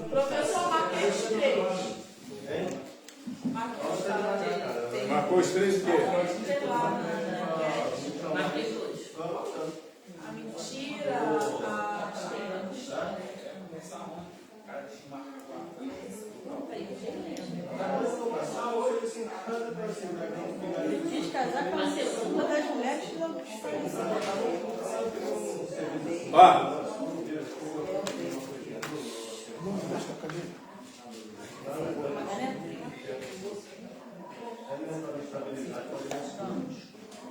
Professor Marcos 3. Marcos 3 o quê? Marcos 2. A mentira, Ele diz casar com a segunda das mulheres que não Ó.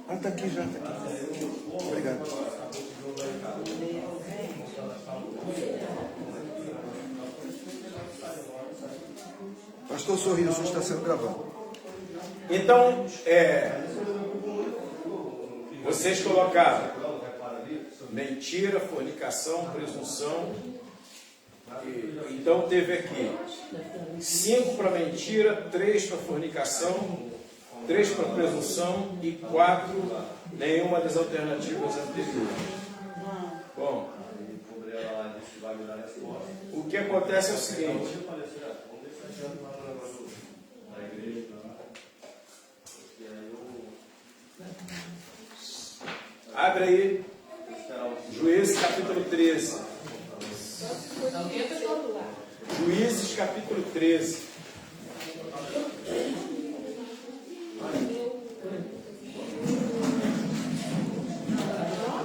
Ah, tá aqui já, tá aqui. Obrigado. Pastor Sorriso, isso está sendo gravado. Então, vocês colocaram mentira, fornicação, presunção. Então teve aqui 5 para mentira, 3 para fornicação, 3 para presunção e 4 nenhuma das alternativas anteriores. Bom, o que acontece é o seguinte. Abre aí, Juízes capítulo 13. Juízes capítulo 13.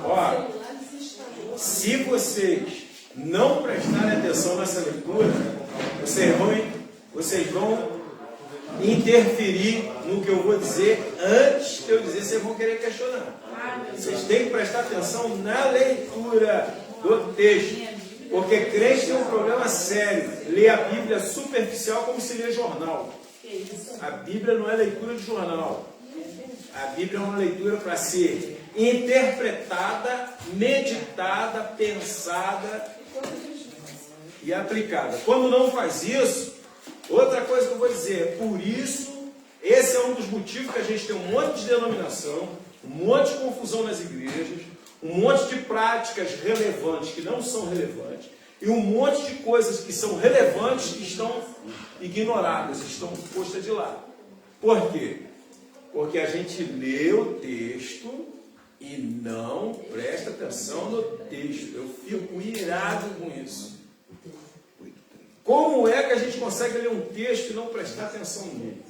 Ó, se vocês não prestarem atenção nessa leitura, vocês vão interferir no que eu vou dizer antes de eu dizer, vocês vão querer questionar. Vocês têm que prestar atenção na leitura do texto, porque crente tem um problema sério. Lê a Bíblia superficial como se lê jornal. A Bíblia não é leitura de jornal. A Bíblia é uma leitura para ser interpretada, meditada, pensada e aplicada. Quando não faz isso, outra coisa que eu vou dizer, por isso, esse é um dos motivos que a gente tem um monte de denominação, um monte de confusão nas igrejas, um monte de práticas relevantes que não são relevantes, e um monte de coisas que são relevantes que estão ignoradas, estão postas de lado. Por quê? Porque a gente lê o texto e não presta atenção no texto. Eu fico irado com isso. Como é que a gente consegue ler um texto e não prestar atenção nele?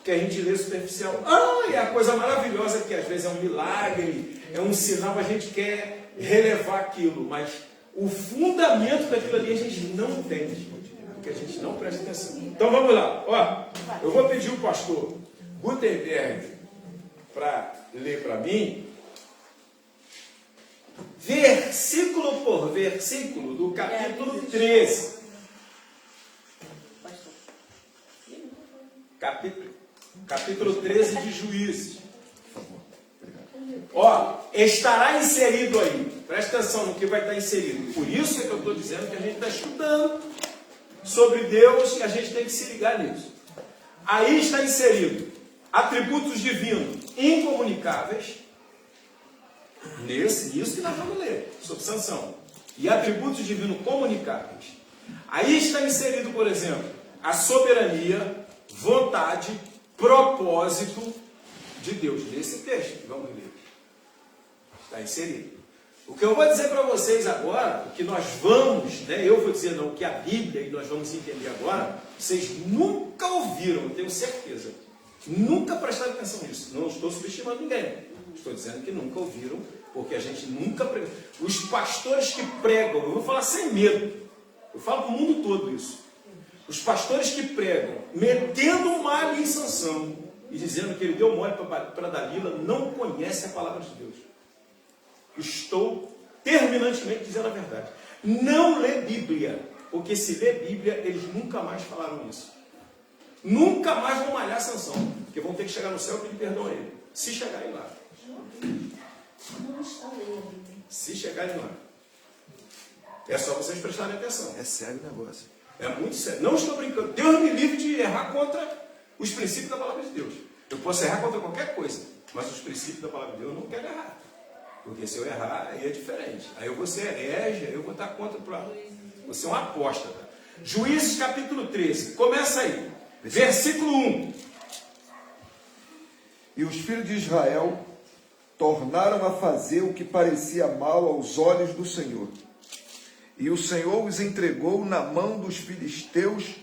Que a gente lê superficial. É a coisa maravilhosa que às vezes é um milagre, é um sinal, a gente quer relevar aquilo, mas o fundamento daquilo ali a gente não entende, porque a gente não presta atenção. Então vamos lá. Ó, eu vou pedir o pastor Gutenberg para ler para mim, versículo por versículo do capítulo 13. Capítulo 13 de Juízes. Ó, estará inserido aí. Presta atenção no que vai estar inserido. Por isso é que eu estou dizendo que a gente está estudando sobre Deus e a gente tem que se ligar nisso. Aí está inserido atributos divinos incomunicáveis. Nisso que nós vamos ler, sobre Sansão. E atributos divinos comunicáveis. Aí está inserido, por exemplo, a soberania, vontade, propósito de Deus. Nesse texto, vamos ler. Está inserido. O que eu vou dizer para vocês agora, o que nós vamos, eu vou dizer não, o que a Bíblia, e nós vamos entender agora, vocês nunca ouviram, eu tenho certeza. Nunca prestaram atenção nisso. Não estou subestimando ninguém. Estou dizendo que nunca ouviram, porque a gente nunca pregou. Os pastores que pregam, eu vou falar sem medo, eu falo para o mundo todo isso. Os pastores que pregam, metendo um malho em Sansão e dizendo que ele deu mole para Dalila, não conhecem a palavra de Deus. Estou terminantemente dizendo a verdade. Não lê Bíblia, porque se lê Bíblia, eles nunca mais falaram isso. Nunca mais vão malhar Sansão, porque vão ter que chegar no céu e pedir perdão a ele. Se chegarem lá. Se chegarem lá. É só vocês prestarem atenção. É sério o negócio. É muito sério. Não estou brincando. Deus me livre de errar contra os princípios da palavra de Deus. Eu posso errar contra qualquer coisa, mas os princípios da palavra de Deus eu não quero errar. Porque se eu errar, aí é diferente. Aí eu vou ser herege, aí eu vou estar contra o plano. Você é um apóstata. Juízes capítulo 13. Começa aí. Versículo 1. E os filhos de Israel tornaram a fazer o que parecia mal aos olhos do Senhor. E o Senhor os entregou na mão dos filisteus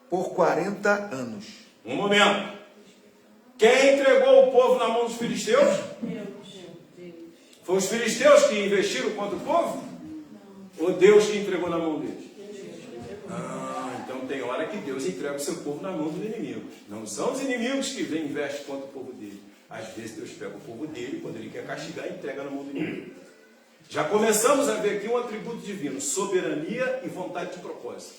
por 40 anos. Um momento. Quem entregou o povo na mão dos filisteus? Foi os filisteus que investiram contra o povo? Ou Deus que entregou na mão deles? Então tem hora que Deus entrega o seu povo na mão dos inimigos. Não são os inimigos que vêm e investem contra o povo dele. Às vezes Deus pega o povo dele, quando ele quer castigar, entrega na mão do inimigo. Já começamos a ver aqui um atributo divino: soberania e vontade de propósito.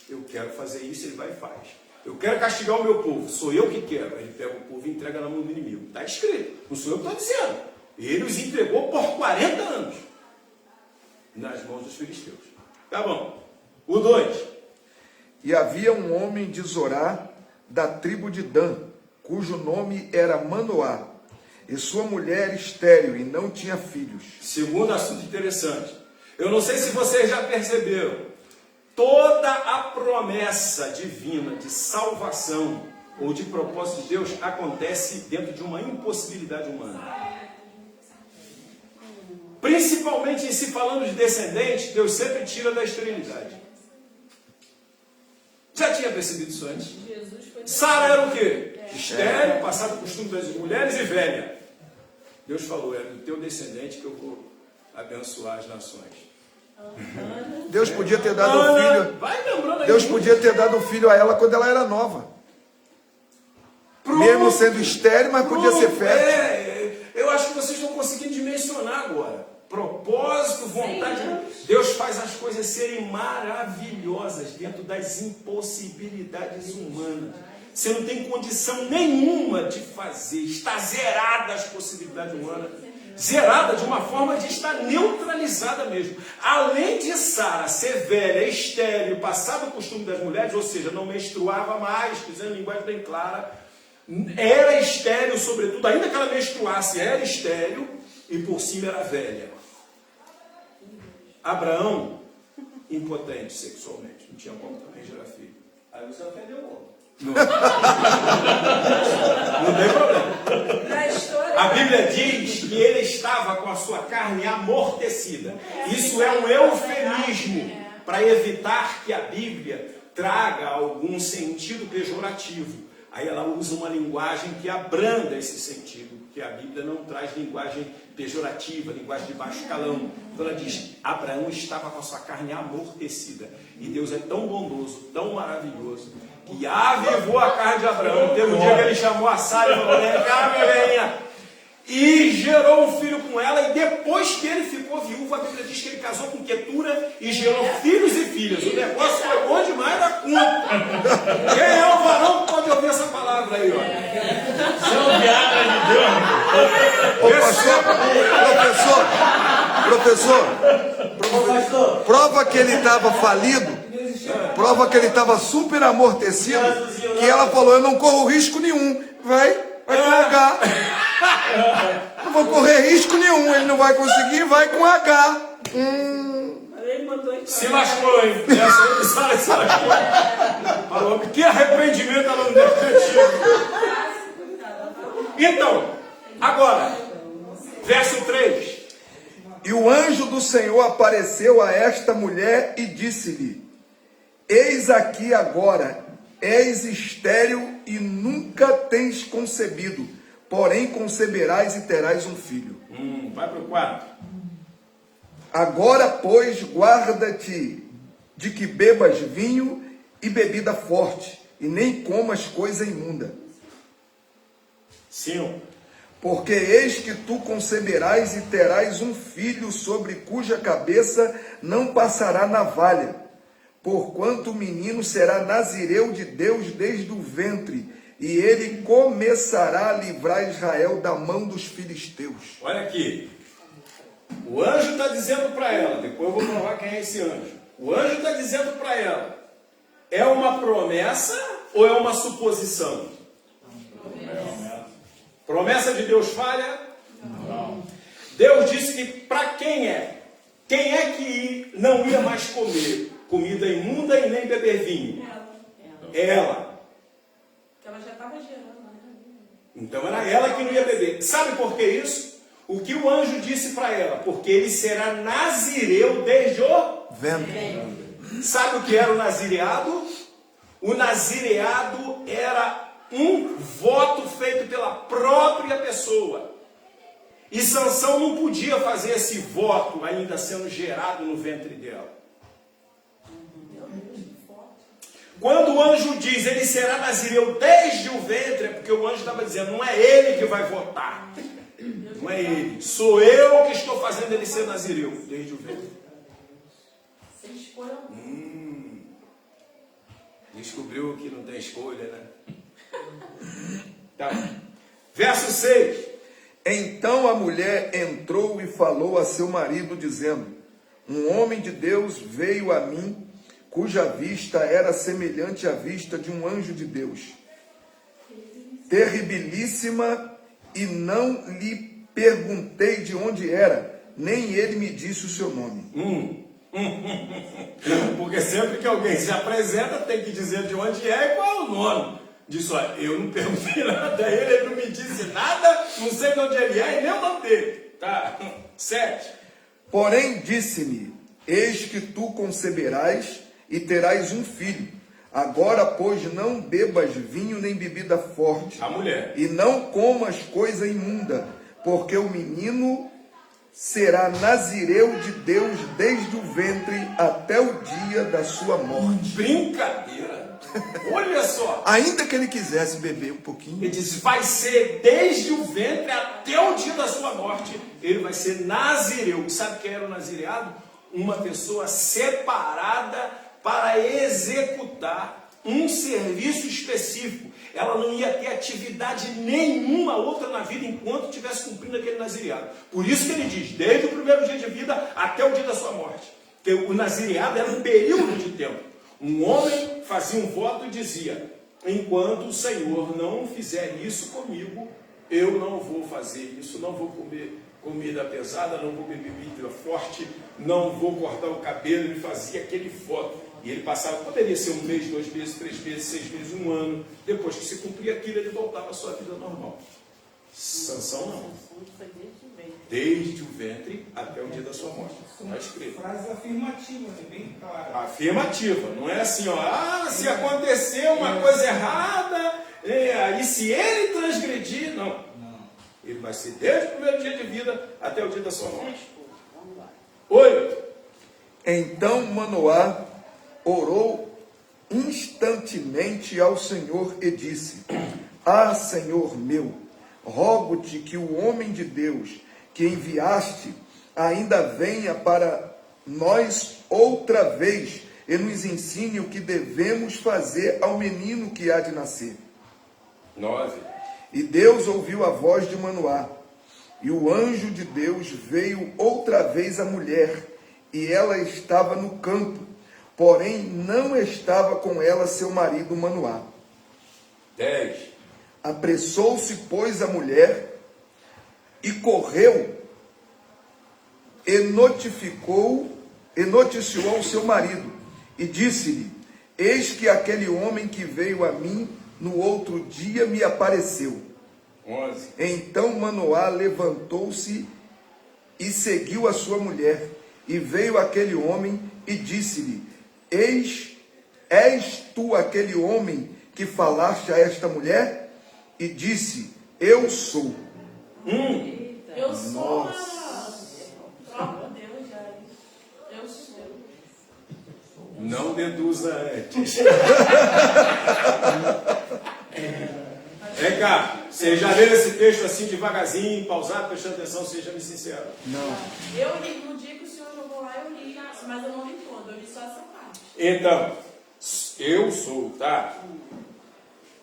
Eu quero fazer isso, ele vai e faz. Eu quero castigar o meu povo, sou eu que quero. Ele pega o povo e entrega na mão do inimigo. Está escrito, não sou eu que estou dizendo. Ele os entregou por 40 anos nas mãos dos filisteus. Tá bom. O 2. E havia um homem de Zorá, da tribo de Dan, cujo nome era Manoá, e sua mulher estéril, e não tinha filhos. Segundo assunto interessante. Eu não sei se vocês já perceberam. Toda a promessa divina de salvação ou de propósito de Deus acontece dentro de uma impossibilidade humana. Principalmente em se falando de descendente, Deus sempre tira da esterilidade. Já tinha percebido isso antes? Sara era o quê? Estéril, passado o costume das mulheres e velha. Deus falou: é do teu descendente que eu vou abençoar as nações. Deus podia ter dado o filho. Vai lembrando aí. Deus podia ter dado o filho a ela quando ela era nova. Pronto. Mesmo sendo estéril, mas podia ser fértil. Eu acho que vocês estão conseguindo dimensionar agora. Propósito, vontade. Deus faz as coisas serem maravilhosas dentro das impossibilidades humanas. Você não tem condição nenhuma de fazer. Está zerada as possibilidades humanas. Zerada de uma forma de estar neutralizada mesmo. Além de Sara ser velha, estéril, passado o costume das mulheres, ou seja, não menstruava mais, dizendo linguagem bem clara, era estéril, sobretudo, ainda que ela menstruasse, era estéril e por cima era velha. Abraão, impotente sexualmente, não tinha como também gerar filho. Aí você ofendeu o outro. Não tem problema. Na história, A Bíblia diz que ele estava com a sua carne amortecida. Isso é um eufemismo para evitar que a Bíblia traga algum sentido pejorativo. Aí ela usa uma linguagem que abranda esse sentido, porque a Bíblia não traz linguagem pejorativa, linguagem de baixo calão. Então ela diz: Abraão estava com a sua carne amortecida. E Deus é tão bondoso, tão maravilhoso, que avivou a carne de Abraão. Teve um dia que ele chamou a Sara e falou: vem cá, minha velhinha. E gerou um filho com ela, e depois que ele ficou viúvo, a Bíblia diz que ele casou com Quetura e gerou filhos e filhas. O negócio foi bom demais da conta. Quem é o varão que pode ouvir essa palavra aí, olha? São Viagra de Deus. Professor, prova que ele estava falido, prova que ele estava super amortecido, que ela falou: eu não corro risco nenhum, vai cagar. Não vou correr risco nenhum, ele não vai conseguir, vai com H. Se lascou, hein? Essa se lascou. Falou: que arrependimento ela não deve ter tido. Então, agora, verso 3. E o anjo do Senhor apareceu a esta mulher e disse-lhe: eis aqui agora, és estéril e nunca tens concebido, porém conceberás e terás um filho. Vai para o 4. Agora, pois, guarda-te de que bebas vinho e bebida forte, e nem comas coisa imunda. 5. Porque eis que tu conceberás e terás um filho, sobre cuja cabeça não passará navalha, porquanto o menino será nazireu de Deus desde o ventre, e ele começará a livrar Israel da mão dos filisteus. Olha aqui. O anjo está dizendo para ela, depois eu vou provar quem é esse anjo. O anjo está dizendo para ela: é uma promessa ou é uma suposição? Promessa de Deus falha? Não. Deus disse que para quem é? Quem é que não ia mais comer comida imunda e nem beber vinho? Ela. Porque ela já estava gerando, né? Então era ela que não ia beber. Sabe por que isso? O que o anjo disse para ela? Porque ele será nazireu desde o Ventre. Sabe o que era o nazireado? O nazireado era um voto feito pela própria pessoa. E Sansão não podia fazer esse voto ainda sendo gerado no ventre dela. Quando o anjo diz ele será nazireu desde o ventre, é porque o anjo estava dizendo, não é ele que vai votar. Não é ele. Sou eu que estou fazendo ele ser nazireu desde o ventre. Sem escolha. Descobriu que não tem escolha, né? Tá. Verso 6. Então a mulher entrou e falou a seu marido, dizendo: um homem de Deus veio a mim, cuja vista era semelhante à vista de um anjo de Deus, terribilíssima, e não lhe perguntei de onde era, nem ele me disse o seu nome. Porque sempre que alguém se apresenta, tem que dizer de onde é e qual é o nome. Diz, olha, eu não perguntei nada a ele, ele não me disse nada, não sei de onde ele é e nem o nome dele. Tá? 7. Porém disse-me: eis que tu conceberás e terás um filho. Agora, pois, não bebas vinho nem bebida forte, A mulher. e não comas coisa imunda, porque o menino será nazireu de Deus desde o ventre até o dia da sua morte. Brincadeira. Olha só. Ainda que ele quisesse beber um pouquinho, Ele diz, vai ser desde o ventre até o dia da sua morte. Ele vai ser nazireu. Sabe quem era o nazireado? Uma pessoa separada para executar um serviço específico. Ela não ia ter atividade nenhuma outra na vida enquanto estivesse cumprindo aquele nazireado. Por isso que ele diz, desde o primeiro dia de vida até o dia da sua morte. Porque o nazireado era um período de tempo. Um homem fazia um voto e dizia, enquanto o Senhor não fizer isso comigo, eu não vou fazer isso, não vou comer comida pesada, não vou beber bebida forte, não vou cortar o cabelo. Ele fazia aquele voto. E ele passava, poderia ser 1 mês, 2 meses, 3 meses, 6 meses, 1 ano. Depois que se cumpria aquilo, ele voltava à sua vida normal. Sansão não. Desde o ventre até o dia da sua morte. Está escrito. Frase afirmativa, né? Bem clara. Afirmativa. Não é assim, ó. Se acontecer uma coisa errada, e se ele transgredir, não. Ele vai ser desde o primeiro dia de vida até o dia da sua morte. 8. então Manoá orou instantemente ao Senhor e disse: ah, Senhor meu, rogo-te que o homem de Deus que enviaste ainda venha para nós outra vez e nos ensine o que devemos fazer ao menino que há de nascer. 9. E Deus ouviu a voz de Manoá, e o anjo de Deus veio outra vez à mulher, e ela estava no campo, porém não estava com ela seu marido Manoá. 10. Apressou-se, pois, a mulher, e correu, e noticiou ao seu marido, e disse-lhe: eis que aquele homem que veio a mim no outro dia me apareceu. 11. Então Manoá levantou-se e seguiu a sua mulher, e veio aquele homem e disse-lhe: és tu aquele homem que falaste a esta mulher? E disse: eu sou. Eu sou. Nossa. Próprio Deus, já. Eu sou. Não deduza antes. Vem cá, você já leu esse texto assim devagarzinho, pausado, prestando atenção, seja me sincero. Não. Eu li, no dia que o senhor jogou lá, eu li, mas eu não li todo, eu li só essa parte. Então, eu sou, tá?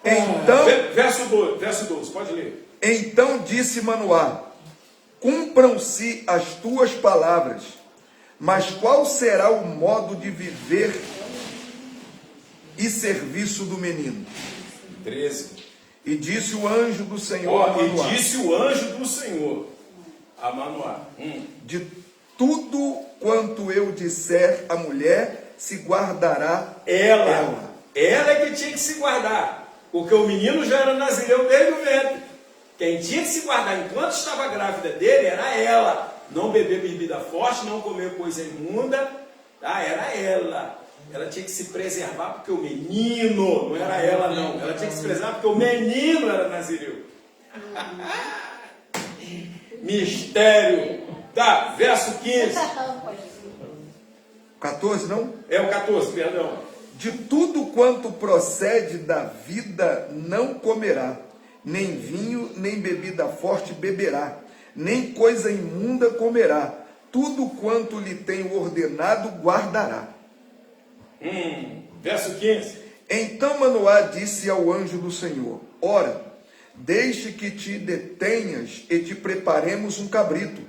Então, Verso 12, pode ler. então disse Manoá: cumpram-se as tuas palavras, mas qual será o modo de viver e serviço do menino? 13. E disse o anjo do Senhor a Ó, Manoá: e disse o anjo do Senhor a Manoá. de tudo quanto eu disser à mulher, se guardará Ela é que tinha que se guardar, porque o menino já era nazireu desde o ventre. Quem tinha que se guardar enquanto estava grávida dele era ela. Não beber bebida forte, não comer coisa imunda, tá? Era ela. Ela tinha que se preservar porque o menino, não era ela não, ela tinha que se preservar porque o menino era nazireu. Mistério. Tá, verso 15. 14, não? É o 14, perdão. De tudo quanto procede da vida não comerá, nem vinho, nem bebida forte beberá, nem coisa imunda comerá. Tudo quanto lhe tenho ordenado guardará. Verso 15. Então Manoá disse ao anjo do Senhor: Ora, deixe que te detenhas e te preparemos um cabrito.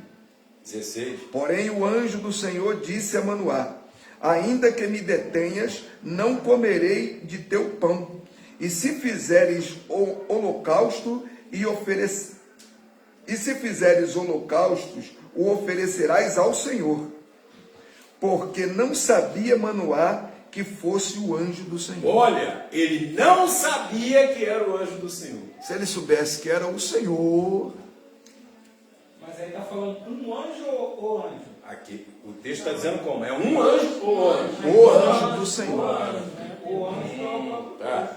16. Porém o anjo do Senhor disse a Manoá: Ainda que me detenhas, não comerei de teu pão. E se fizeres holocausto e se fizeres holocaustos, o oferecerás ao Senhor. Porque não sabia Manoá que fosse o anjo do Senhor. Olha, ele não sabia que era o anjo do Senhor. Se ele soubesse que era o Senhor. Mas aí está falando um anjo ou anjo? Aqui, o texto está dizendo como? É um anjo ou anjo? O anjo do Senhor. O anjo é o próprio. Tá.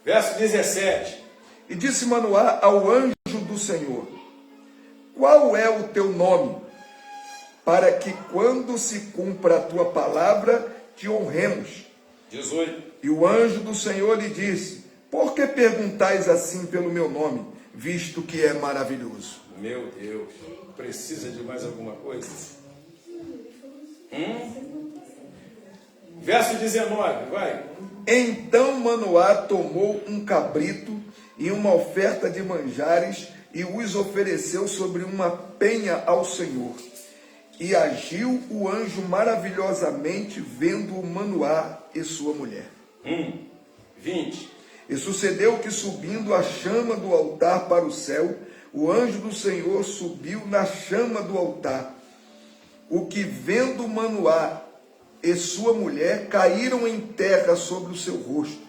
Verso 17. E disse Manoá ao anjo do Senhor: Qual é o teu nome? Para que quando se cumpra a tua palavra, te honremos. 18. E o anjo do Senhor lhe disse: Por que perguntais assim pelo meu nome, visto que é maravilhoso? Meu Deus. Precisa de mais alguma coisa? Verso 19, vai. Então Manoá tomou um cabrito e uma oferta de manjares e os ofereceu sobre uma penha ao Senhor. E agiu o anjo maravilhosamente vendo Manoá e sua mulher. 20. E sucedeu que, subindo a chama do altar para o céu, o anjo do Senhor subiu na chama do altar. O que, vendo Manoá e sua mulher, caíram em terra sobre o seu rosto.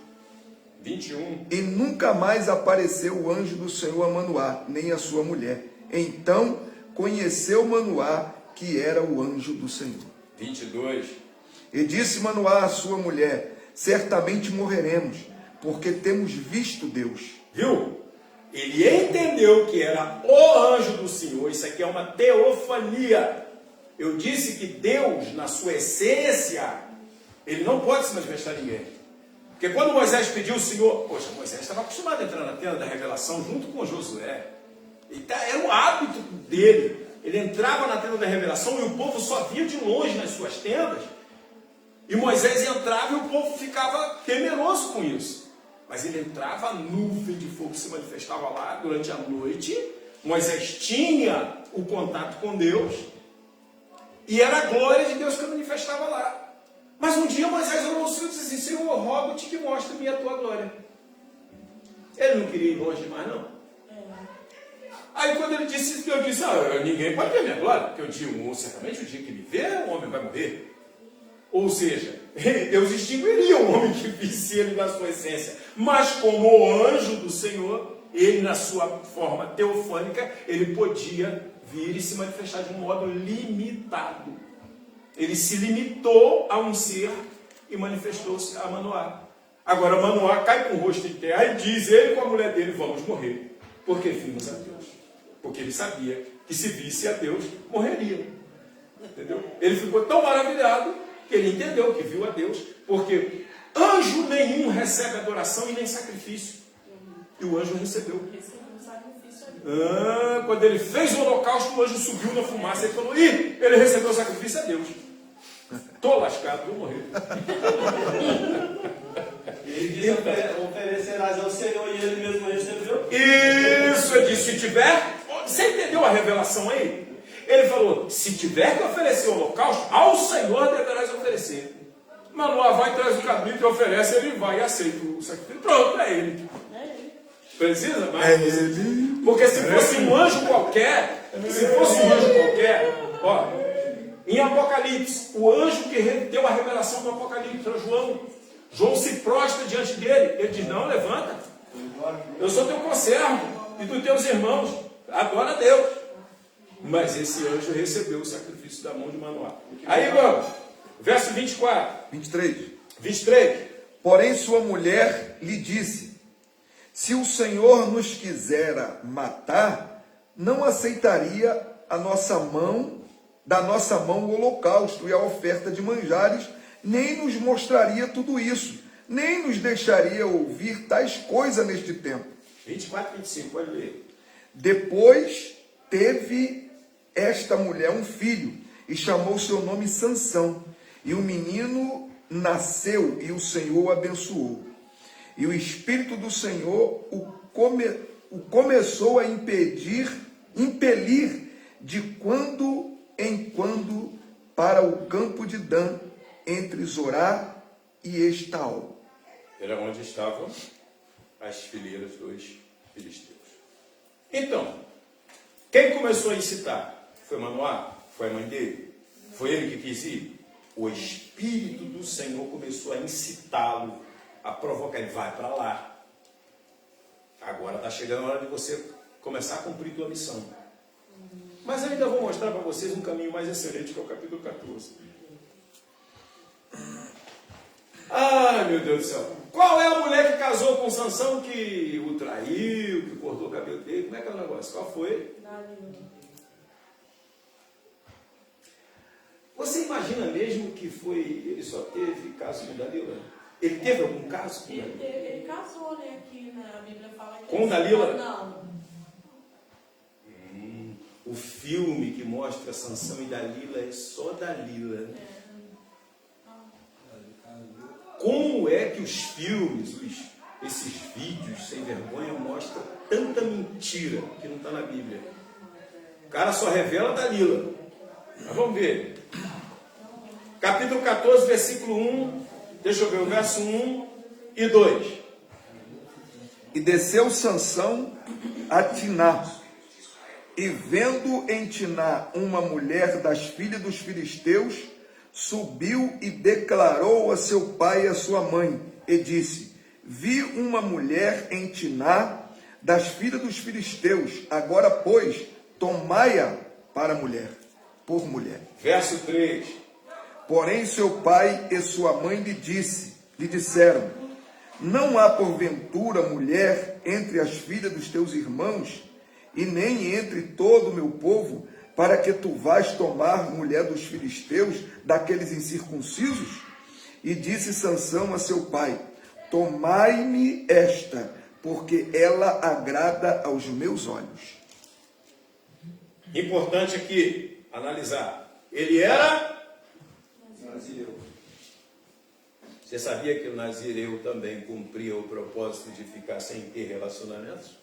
21. E nunca mais apareceu o anjo do Senhor a Manoá, nem a sua mulher. Então conheceu Manoá que era o anjo do Senhor. 22. E disse Manoá à sua mulher: Certamente morreremos, porque temos visto Deus. Viu? Ele entendeu que era o anjo do Senhor. Isso aqui é uma teofania. Eu disse que Deus, na sua essência, ele não pode se manifestar a ninguém. Porque quando Moisés pediu o Senhor, poxa, Moisés estava acostumado a entrar na tenda da revelação junto com Josué. Era o hábito dele. Ele entrava na tenda da revelação e o povo só via de longe nas suas tendas. E Moisés entrava e o povo ficava temeroso com isso. Mas ele entrava, a nuvem de fogo se manifestava lá durante a noite. Moisés tinha o contato com Deus. E era a glória de Deus que manifestava lá. Mas um dia Moisés orou ao Senhor e disse assim: Senhor, rogo-te que mostre-me a tua glória. Ele não queria ir longe mais, não. Aí quando ele disse isso, Deus disse: ninguém pode ver minha glória, porque certamente o dia que me ver, o homem vai morrer. Ou seja, Deus extinguiria o homem que visse ele na sua essência. Mas como o anjo do Senhor, ele na sua forma teofânica, ele podia vir e se manifestar de um modo limitado. Ele se limitou a um ser e manifestou-se a Manoá. Agora Manoá cai com o rosto em terra e diz, ele com a mulher dele: vamos morrer, porque vimos a Deus. Porque ele sabia que se visse a Deus, morreria. Entendeu? Ele ficou tão maravilhado que ele entendeu que viu a Deus, porque anjo nenhum recebe adoração e nem sacrifício. E o anjo recebeu. Quando ele fez o holocausto, o anjo subiu na fumaça e falou: ih, ele recebeu o sacrifício a Deus. Estou lascado, vou morrer. Ele diz: oferecerás ao Senhor, e ele mesmo recebeu. Isso, ele disse: se tiver. Você entendeu a revelação aí? Ele falou: se tiver que oferecer o holocausto, ao Senhor deverás oferecer. Manoá vai, traz o cabrito e oferece, ele vai e aceita o sacrifício. Pronto, é ele. Precisa mais? É ele. Porque se fosse um anjo qualquer, ó, Em Apocalipse, o anjo que deu a revelação do Apocalipse era João. João se prostra diante dele. Ele diz: não, levanta. Eu sou teu conservo e dos teus irmãos. Adora a Deus. Mas esse anjo recebeu o sacrifício da mão de Manoá. Aí vamos. Verso 24. 23. Porém sua mulher lhe disse: se o Senhor nos quisera matar, não aceitaria da nossa mão o holocausto e a oferta de manjares, nem nos mostraria tudo isso, nem nos deixaria ouvir tais coisas neste tempo. 24 e 25, pode ler. Depois teve esta mulher um filho, e chamou seu nome Sansão. E o menino nasceu, e o Senhor o abençoou. E o Espírito do Senhor o começou a impelir de quando em quando para o campo de Dan, entre Zorá e Estaol. Era onde estavam as fileiras dos filisteus. Então, quem começou a incitar? Foi Manoá? Foi a mãe dele? Foi ele que quis ir? O Espírito do Senhor começou a incitá-lo, a provocar ele: vai para lá. Agora está chegando a hora de você começar a cumprir tua missão. Mas eu ainda vou mostrar para vocês um caminho mais excelente, que é o capítulo 14. Ai, meu Deus do céu. Qual é a mulher que casou com Sansão, que o traiu, que cortou o cabelo dele? Como é que é o negócio? Qual foi? Você imagina mesmo que ele só teve caso com Dalila? Ele teve algum caso com Dalila? Ele casou, né? Aqui na Bíblia fala que... Com Dalila? Não. O filme que mostra Sansão e Dalila é só Dalila. Como é que os filmes, esses vídeos sem vergonha mostram tanta mentira que não está na Bíblia? O cara só revela Dalila. Mas vamos ver. Capítulo 14, versículo 1. Deixa eu ver o verso 1 e 2. E desceu Sansão a Tiná, e vendo em Tiná uma mulher das filhas dos filisteus, subiu e declarou a seu pai e a sua mãe, e disse: vi uma mulher em Tiná das filhas dos filisteus, agora pois tomai-a para mulher, por mulher. Verso 3. Porém seu pai e sua mãe lhe disseram: não há porventura mulher entre as filhas dos teus irmãos, e nem entre todo o meu povo, para que tu vás tomar mulher dos filisteus, daqueles incircuncisos? E disse Sansão a seu pai: tomai-me esta, porque ela agrada aos meus olhos. Importante aqui analisar. Ele era Nazireu. Você sabia que o nazireu também cumpria o propósito de ficar sem ter relacionamentos?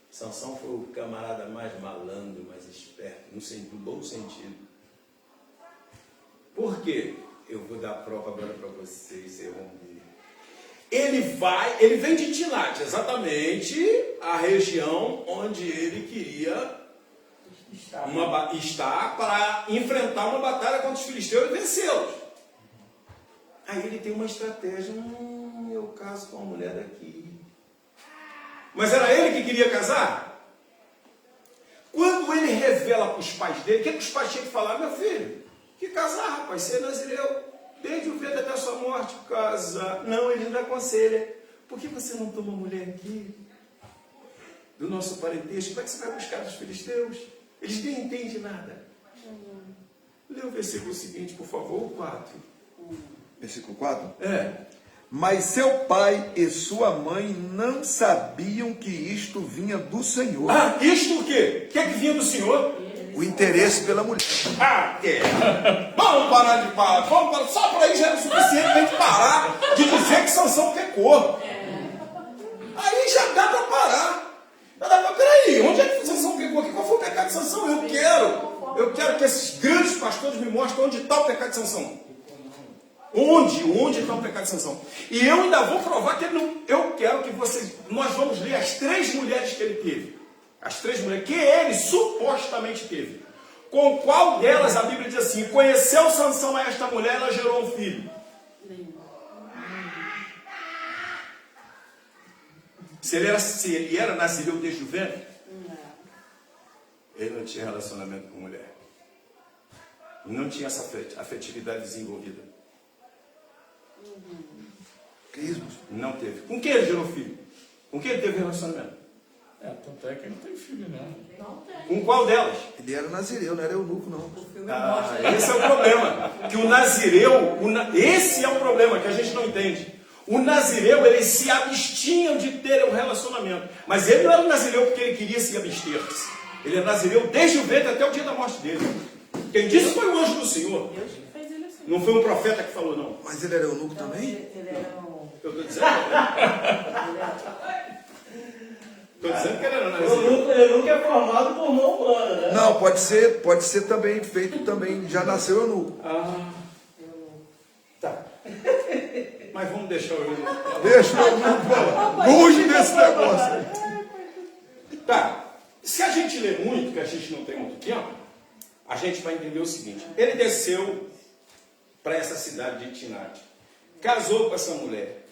Sansão foi o camarada mais malandro, mais esperto, no bom sentido. Por quê? Eu vou dar a prova agora para vocês, vocês vão ver. Ele vem de Tinate, exatamente a região onde ele queria estar para enfrentar uma batalha contra os filisteus e vencê-los. Aí ele tem uma estratégia: eu caso com uma mulher daqui. Mas era ele que queria casar? Quando ele revela para os pais dele, o que os pais tinham que falar? Meu filho, que casar, rapaz, ser nazireu, desde o ventre até a sua morte, casar. Não, ele não aconselha. Por que você não toma mulher aqui, do nosso parentesco? Como é que você vai buscar dos filisteus? Eles nem entendem nada. Lê o versículo seguinte, por favor, o 4. Versículo 4? É. Mas seu pai e sua mãe não sabiam que isto vinha do Senhor. Ah, isto o quê? O que é que vinha do Senhor? O interesse pela mulher. Ah, vamos parar de parar. Vamos parar. Só por aí já era suficiente para a gente parar de dizer que Sansão pecou. Aí já dá para parar. Peraí, onde é que Sansão pecou aqui? Qual foi o pecado de Sansão? Eu quero que esses grandes pastores me mostrem onde está o pecado de Sansão. Onde está o pecado de Sansão? E eu ainda vou provar que ele não... Eu quero que vocês... Nós vamos ler as 3 mulheres que ele teve. As 3 mulheres que ele supostamente teve. Com qual delas a Bíblia diz assim: conheceu Sansão a esta mulher, ela gerou um filho? Se ele era nazireu desde o ventre, ele não tinha relacionamento com mulher. Não tinha essa afetividade desenvolvida. Não teve. Com quem ele gerou filho? Com quem ele teve relacionamento? Tanto é que ele não tem filho, não. Não tem. Com qual delas? Ele era nazireu, não era eunuco, não. Esse é o problema. Que o nazireu, esse é o problema que a gente não entende. O nazireu, eles se abstinham de ter um relacionamento. Mas ele não era nazireu porque ele queria se abster. Ele é nazireu desde o ventre até o dia da morte dele. Quem disse foi o anjo do Senhor. Deus que fez ele assim. Não foi um profeta que falou, não. Mas ele era eunuco também? Ele era um... Eu estou dizendo. Estou dizendo que ele era nazireu. Ele nunca é formado por mão humana, né? Não, pode ser também feito também, já nasceu eunuco. Tá. Mas vamos deixar o eunuco. Deixa o eunuco falar. Longe desse negócio. Tá. Se a gente lê muito, que a gente não tem muito tempo, a gente vai entender o seguinte. Ele desceu para essa cidade de Tinate. Casou com essa mulher.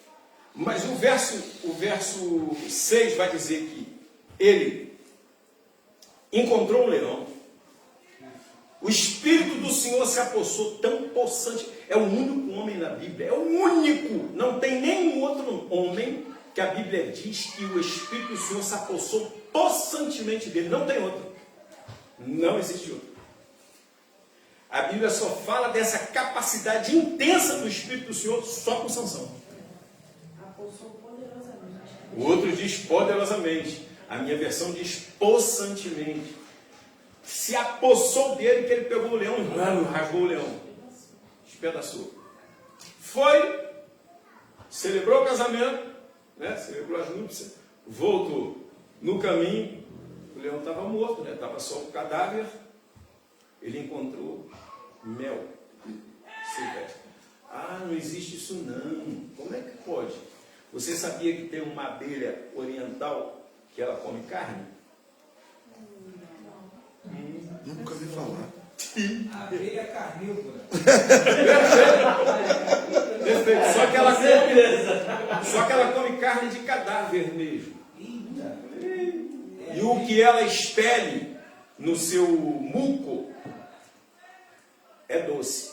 Mas o verso 6 vai dizer que ele encontrou um leão. O Espírito do Senhor se apossou tão possante. É o único homem na Bíblia. É o único. Não tem nenhum outro homem que a Bíblia diz que o Espírito do Senhor se apossou possantemente dele. Não tem outro. Não existe outro. A Bíblia só fala dessa capacidade intensa do Espírito do Senhor só com Sansão. Apossou poderosamente. O outro diz poderosamente. A minha versão diz possantemente. Se apossou dele que ele pegou o leão e rasgou o leão. Despedaçou. Foi, celebrou o casamento, né? Celebrou as núpcias, voltou. No caminho, o leão estava morto, né? Estava só um cadáver. Ele encontrou mel silvestre. Ah, não existe isso não. Como é que pode? Você sabia que tem uma abelha oriental que ela come carne? Nunca ouvi falar. Abelha carnívora. Perfeito. Só que ela come carne de cadáver mesmo. E o que ela expele no seu muco é doce.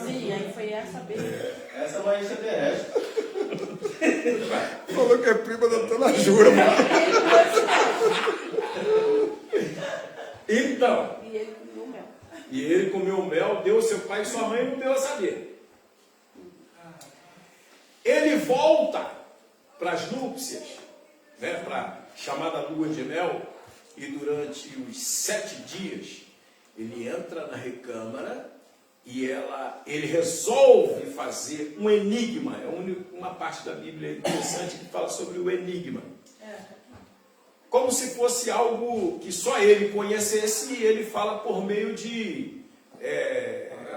Sim, aí foi essa abelha. Essa é uma extraterrestre. Falou que é prima da Dona Jura, mano. Então, E ele comeu mel. e ele comeu o mel, deu seu pai e sua mãe e não deu a saber. Ele volta para as núpcias, né, para a chamada lua de mel, e durante os 7 dias ele entra na recâmara e ele resolve fazer um enigma. É uma parte da Bíblia interessante que fala sobre o enigma. Como se fosse algo que só ele conhecesse, e ele fala por meio de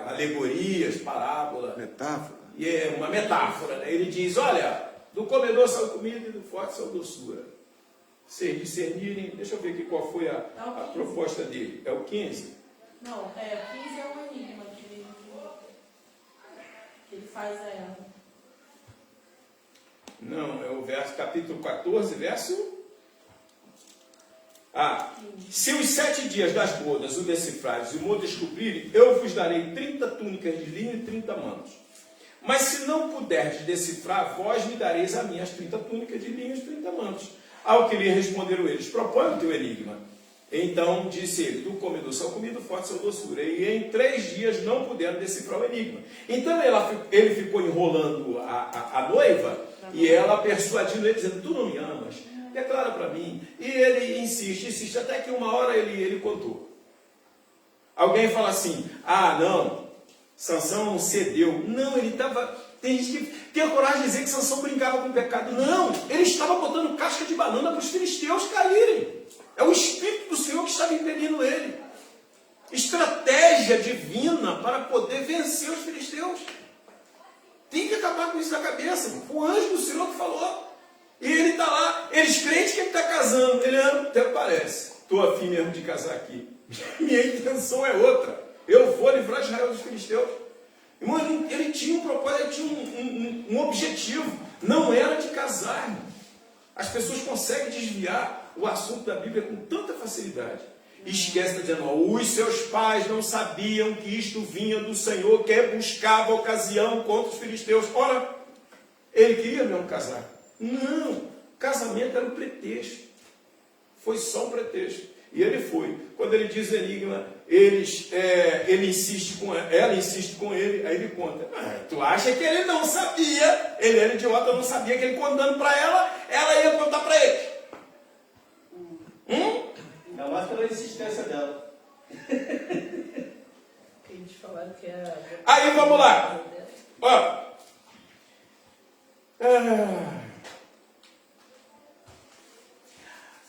alegorias, parábola. Metáfora. E é uma metáfora, né? Ele diz, olha, do comedor saiu comida e do forte saiu doçura. Vocês discernirem, deixa eu ver aqui qual foi a proposta dele. É o 15? Não, o 15 é um enigma que ele faz a ela. Não, é o capítulo 14, verso... se os 7 dias das bodas o decifrares e o o descobrirem, eu vos darei 30 túnicas de linho e 30 mantos. Mas se não puderdes decifrar, vós me dareis a mim as 30 túnicas de linho e os 30 mantos. Ao que lhe responderam eles, propõe o teu enigma. Então disse ele, do comedor saiu comida, do forte saiu doçura. E em 3 dias não puderam decifrar o enigma. Então ele ficou enrolando a noiva, e ela persuadindo ele, dizendo, tu não me amas? Declara para mim. E ele insiste, até que uma hora ele contou. Alguém fala assim, não, Sansão não cedeu. Não, ele estava... Tem gente que tem a coragem de dizer que Sansão brincava com o pecado. Não, ele estava botando casca de banana para os filisteus caírem. É o Espírito do Senhor que estava impelindo ele. Estratégia divina para poder vencer os filisteus. Tem que acabar com isso na cabeça. Foi o anjo do Senhor que falou. E ele está lá, eles crentes que ele está casando. Ele até parece, estou afim mesmo de casar aqui. Minha intenção é outra. Eu vou livrar Israel dos filisteus. Irmão, ele tinha um propósito, ele tinha um objetivo. Não era de casar, irmão. As pessoas conseguem desviar o assunto da Bíblia com tanta facilidade. E esquece de dizer, os seus pais não sabiam que isto vinha do Senhor, que buscava ocasião contra os filisteus. Ora, ele queria mesmo casar. Não, casamento era um pretexto. Foi só um pretexto. E ele foi. Quando ele diz enigma, ela insiste com ele, aí ele conta. Tu acha que ele não sabia? Ele era idiota, não sabia que ele contando para ela ia contar para ele. Ainda mais pela insistência dela. Eles falaram que era... Aí vamos lá. Ó.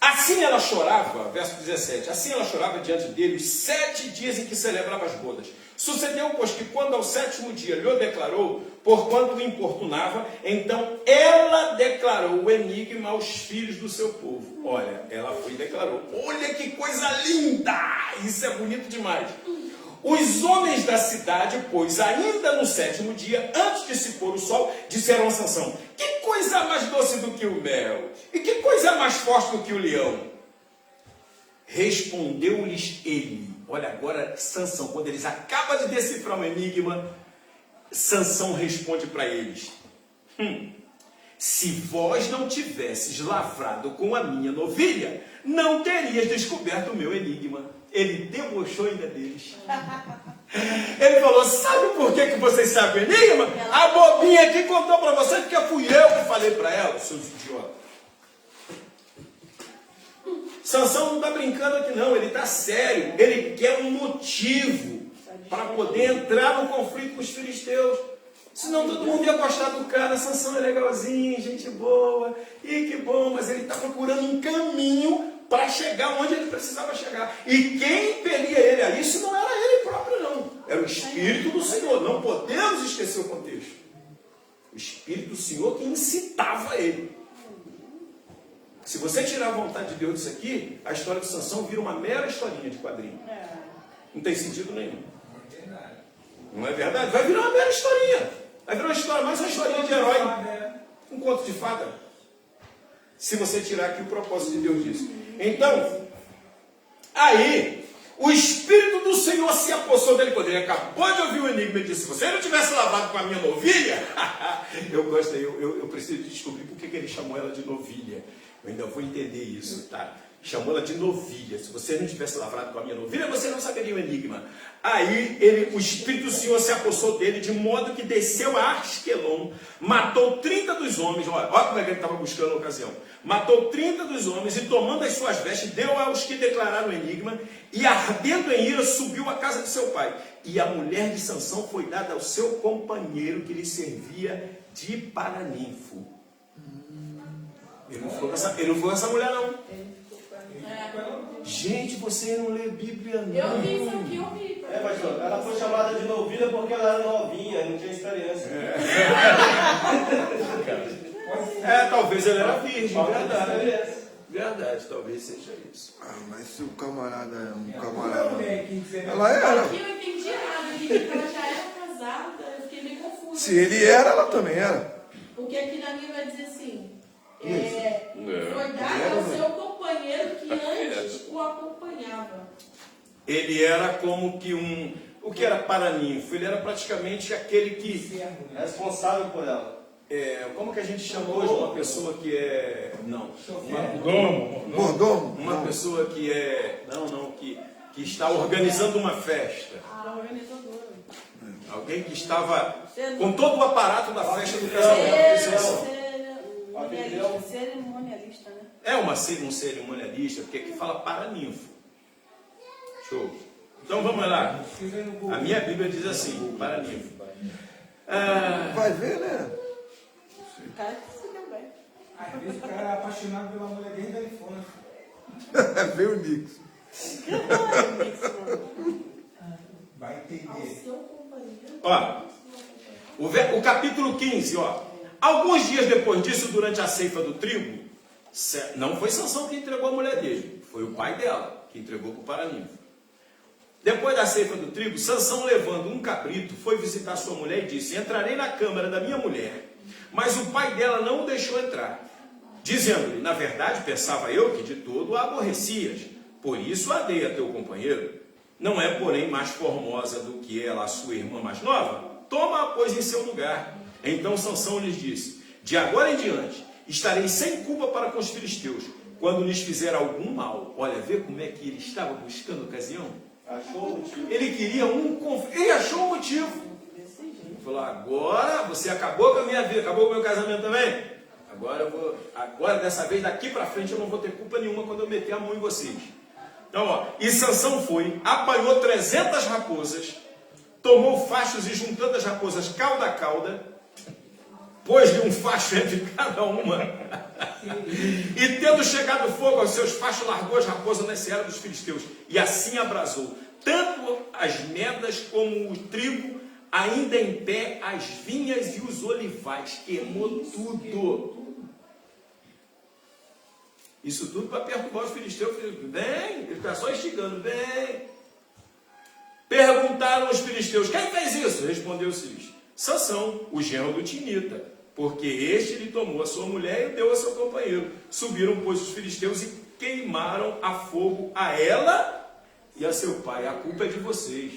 Assim ela chorava, verso 17, assim ela chorava diante dele os 7 dias em que celebrava as bodas. Sucedeu, pois, que quando ao 7º dia lhe declarou, porquanto o importunava, então ela declarou o enigma aos filhos do seu povo. Olha, ela foi e declarou. Olha que coisa linda! Isso é bonito demais. Os homens da cidade, pois, ainda no 7º dia, antes de se pôr o sol, disseram a Sansão: que coisa mais doce do que o mel? E que coisa mais forte do que o leão? Respondeu-lhes ele. Olha agora, Sansão, quando eles acabam de decifrar um enigma, Sansão responde para eles: se vós não tivesses lavrado com a minha novilha, não terias descoberto o meu enigma. Ele debochou ainda deles. Ele falou: sabe por que vocês sabem o enigma? A bobinha aqui contou para vocês, porque fui eu que falei para ela, seus idiotas. Sansão não está brincando aqui não, ele está sério. Ele quer um motivo para poder entrar no conflito com os filisteus. Senão todo mundo ia gostar do cara. Sansão é legalzinho, gente boa, e que bom, mas ele está procurando um caminho para chegar onde ele precisava chegar. E quem impelia ele a isso não era ele próprio, não. Era o Espírito do Senhor. Não podemos esquecer o contexto. O Espírito do Senhor que incitava ele. Se você tirar a vontade de Deus disso aqui, a história de Sansão vira uma mera historinha de quadrinho. Não tem sentido nenhum. Não é verdade? Vai virar uma mera historinha. Vai virar uma história, mais uma historinha de herói. Um conto de fada. Se você tirar aqui o propósito de Deus disso. Então, aí, o Espírito do Senhor se apossou dele quando ele acabou de ouvir o enigma e disse: se você não tivesse lavado com a minha novilha, eu preciso descobrir por que ele chamou ela de novilha. Eu ainda vou entender isso, tá? Chamou ela de novilha. Se você não tivesse lavrado com a minha novilha, você não saberia o enigma. Aí o Espírito do Senhor se apossou dele, de modo que desceu a Asquelon, matou 30 dos homens. Olha como é que ele estava buscando a ocasião. Matou 30 dos homens e, tomando as suas vestes, deu aos que declararam o enigma, e ardendo em ira, subiu à casa de seu pai. E a mulher de Sansão foi dada ao seu companheiro, que lhe servia de paraninfo. Ele não ficou com essa mulher, não. Gente, você não lê Bíblia, não. Eu vi isso aqui, eu vi. Pastor, ela foi chamada de novilha porque ela era novinha, não tinha experiência. Talvez ela era virgem, verdade. Verdade, talvez seja isso. Mas se o camarada é um camarada... Ela era. Aqui eu não entendi nada, eu entendi que ela já era casada, eu fiquei meio confusa. Se ele era, ela também era. Porque aqui na minha vai dizer assim, foi dado ao seu companheiro que antes o acompanhava. Ele era como que o que era paraninfo? Ele era praticamente aquele que... Responsável por ela. Como que a gente chama hoje uma pessoa que é... Não. Mordomo? Uma pessoa que é... que está organizando uma festa. organizadora. Alguém que estava com todo o aparato da festa do casamento. Cerimonialista, né? É um cerimonialista, porque aqui fala paraninfo. Show. Então vamos lá. A minha Bíblia diz assim, paraninfo. Vai ver, né? O cara que se deu bem. Às vezes o cara é apaixonado pela mulher desde a infância. Veio o Nixon. Vai entender. Seu companheiro. Ó, o capítulo 15, ó. Alguns dias depois disso, durante a ceifa do trigo, não foi Sansão que entregou a mulher dele, foi o pai dela que entregou para o paraninfo. Depois da ceifa do trigo, Sansão, levando um cabrito, foi visitar sua mulher e disse: entrarei na câmara da minha mulher. Mas o pai dela não o deixou entrar, dizendo-lhe: na verdade, pensava eu que de todo a aborrecias, por isso a dei a teu companheiro. Não é, porém, mais formosa do que ela, a sua irmã mais nova? Toma-a, pois, em seu lugar. Então Sansão lhes disse: de agora em diante estarei sem culpa para com os filisteus, quando lhes fizer algum mal. Olha, vê como é que ele estava buscando ocasião? Achou o motivo. Ele queria ele achou o motivo. Ele falou: agora você acabou com a minha vida, acabou com o meu casamento também. Agora dessa vez, daqui para frente, eu não vou ter culpa nenhuma quando eu meter a mão em vocês. Então, ó, e Sansão foi, apanhou 300 raposas, tomou fachos e, juntando as raposas cauda a cauda, pôs-lhe um facho entre cada uma. E tendo chegado o fogo aos seus fachos, largou as raposas na seara dos filisteus. E assim abrasou tanto as medas como o trigo, ainda em pé as vinhas e os olivais. Queimou tudo. Isso tudo para perturbar os filisteus. Vem, ele está só instigando, vem. Perguntaram os filisteus: quem fez isso? Respondeu os filisteus: Sansão, o genro do Tinita, porque este lhe tomou a sua mulher e deu a seu companheiro. Subiram, pois, os filisteus e queimaram a fogo a ela e a seu pai. A culpa é de vocês.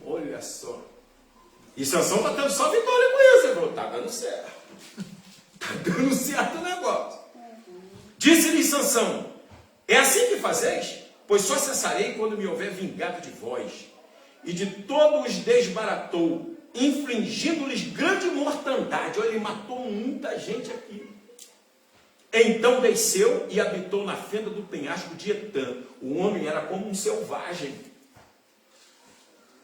Olha só. E Sansão está tendo só vitória com isso. Ele falou: está dando certo. Está dando certo o negócio. Disse-lhe Sansão: é assim que fazeis? Pois só cessarei quando me houver vingado de vós. E de todos os desbaratou, infligindo-lhes grande mortandade. Olha, ele matou muita gente aqui. Então desceu e habitou na fenda do penhasco de Etã. O homem era como um selvagem.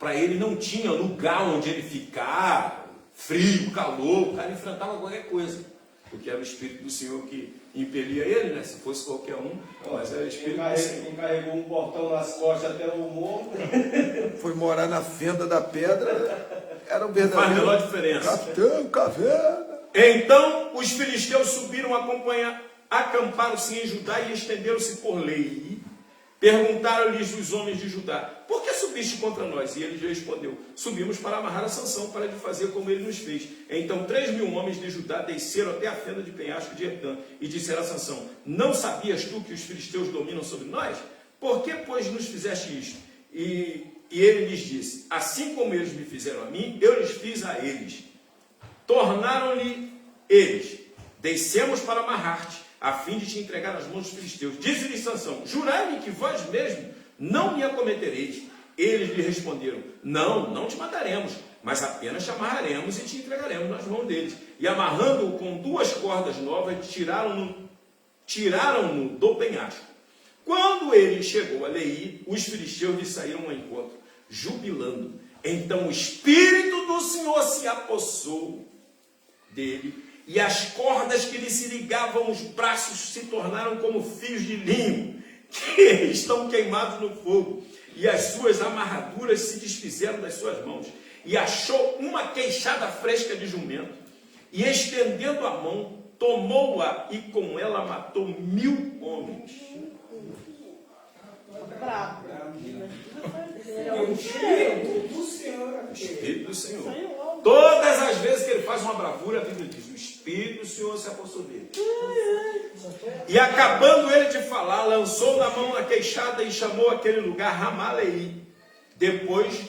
Para ele não tinha lugar onde ele ficar, frio, calor, o cara enfrentava qualquer coisa. Porque era o Espírito do Senhor que impelia ele, né? Se fosse qualquer um, mas era o Espírito do Senhor. Quem carregou um portão nas costas até o morro. Foi morar na fenda da pedra, era um Faz a verdadeiro menor diferença. capitão, caverna. Então os filisteus subiram a acompanhar, acamparam-se em Judá e estenderam-se por Lei. Perguntaram-lhes os homens de Judá: por que subiste contra nós? E ele respondeu: subimos para amarrar a Sansão, para lhe fazer como ele nos fez. Então 3.000 homens de Judá desceram até a fenda de penhasco de Etã e disseram a Sansão: não sabias tu que os filisteus dominam sobre nós? Por que, pois, nos fizeste isto? E ele lhes disse: assim como eles me fizeram a mim, eu lhes fiz a eles. Tornaram-lhe eles: descemos para amarrar-te, a fim de te entregar nas mãos dos filisteus. Disse-lhe Sansão: jurai-me que vós mesmo não me acometereis. Eles lhe responderam: não te mataremos, mas apenas te amarraremos e te entregaremos nas mãos deles. E amarrando-o com 2 cordas novas, tiraram-no do penhasco. Quando ele chegou a Lei, os filisteus lhe saíram ao encontro, jubilando. Então o Espírito do Senhor se apossou dele, e as cordas que lhe se ligavam os braços se tornaram como fios de linho, que estão queimados no fogo, e as suas amarraduras se desfizeram das suas mãos. E achou uma queixada fresca de jumento, e estendendo a mão, tomou-a, e com ela matou 1.000 homens. Bravo. O Espírito do Senhor. O Espírito do Senhor. Todas as vezes que ele faz uma bravura, a Bíblia diz: o Espírito do Senhor se apossou dele. E acabando ele de falar, lançou na mão a queixada e chamou aquele lugar Ramá-Leí. Depois,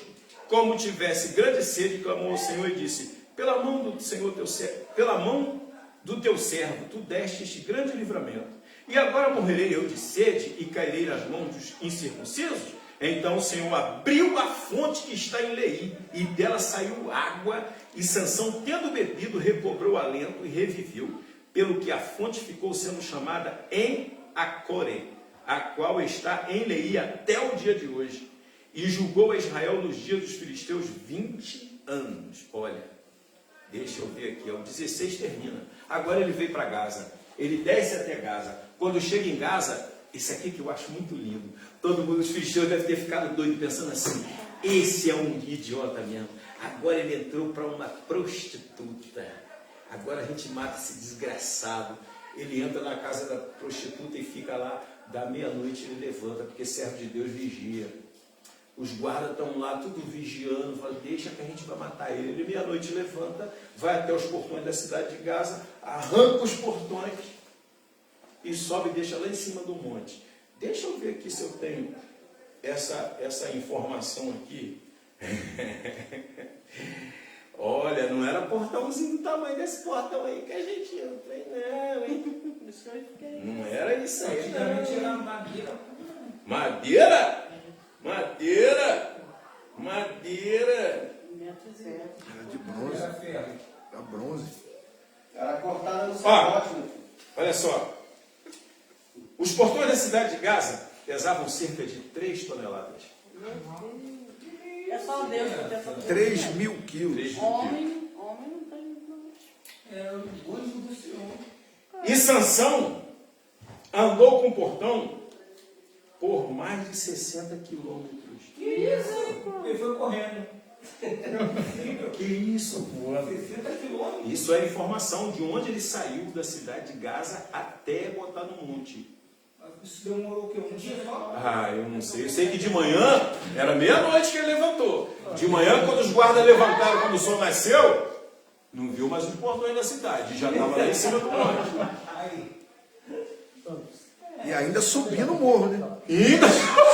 como tivesse grande sede, clamou ao Senhor e disse: pela mão do Senhor teu servo, pela mão do teu servo, tu deste este grande livramento. E agora morrerei eu de sede e cairei nas mãos dos incircuncisos? Então o Senhor abriu a fonte que está em Lei, e dela saiu água, e Sansão, tendo bebido, recobrou alento e reviveu, pelo que a fonte ficou sendo chamada em Acoré, a qual está em Lei até o dia de hoje. E julgou a Israel nos dias dos filisteus 20 anos. Olha, deixa eu ver aqui, o 16 termina. Agora ele veio para Gaza, ele desce até Gaza. Quando chega em Gaza, esse aqui que eu acho muito lindo, todo mundo, os filisteus devem ter ficado doido pensando assim: esse é um idiota mesmo. Agora ele entrou para uma prostituta. Agora a gente mata esse desgraçado. Ele entra na casa da prostituta e fica lá, da meia-noite ele levanta, porque servo de Deus vigia. Os guardas estão lá, tudo vigiando, falam, deixa que a gente vai matar ele. Ele meia-noite levanta, vai até os portões da cidade de Gaza, arranca os portões e sobe e deixa lá em cima do monte. Deixa eu ver aqui se eu tenho essa informação aqui. Olha, não era portãozinho do tamanho desse portão aí que a gente entra, não, hein? Não era isso aí, Antigamente era não. madeira. Madeira? Madeira? Madeira? Era de bronze. Era ferro. Era bronze. Era cortada no Ó, serrote, né? olha só. Os portões da cidade de Gaza pesavam cerca de 3 toneladas. É só Deus que tem essa 3.000 quilos. 3 mil quilos. Homem não tem. Era o anjo do Senhor. E Sansão andou com o portão por mais de 60 quilômetros. Que isso? Ele foi correndo. Que isso, pô? 60 quilômetros. Isso é informação de onde ele saiu da cidade de Gaza até botar no monte. Isso demorou o quê? Um dia só? Ah, eu não sei. Eu sei que de manhã, era meia-noite que ele levantou. De manhã, quando os guardas levantaram, quando o sol nasceu, não viu mais os portões da cidade. Já estava lá em cima do monte. Aí. E ainda subindo o morro, né? Ainda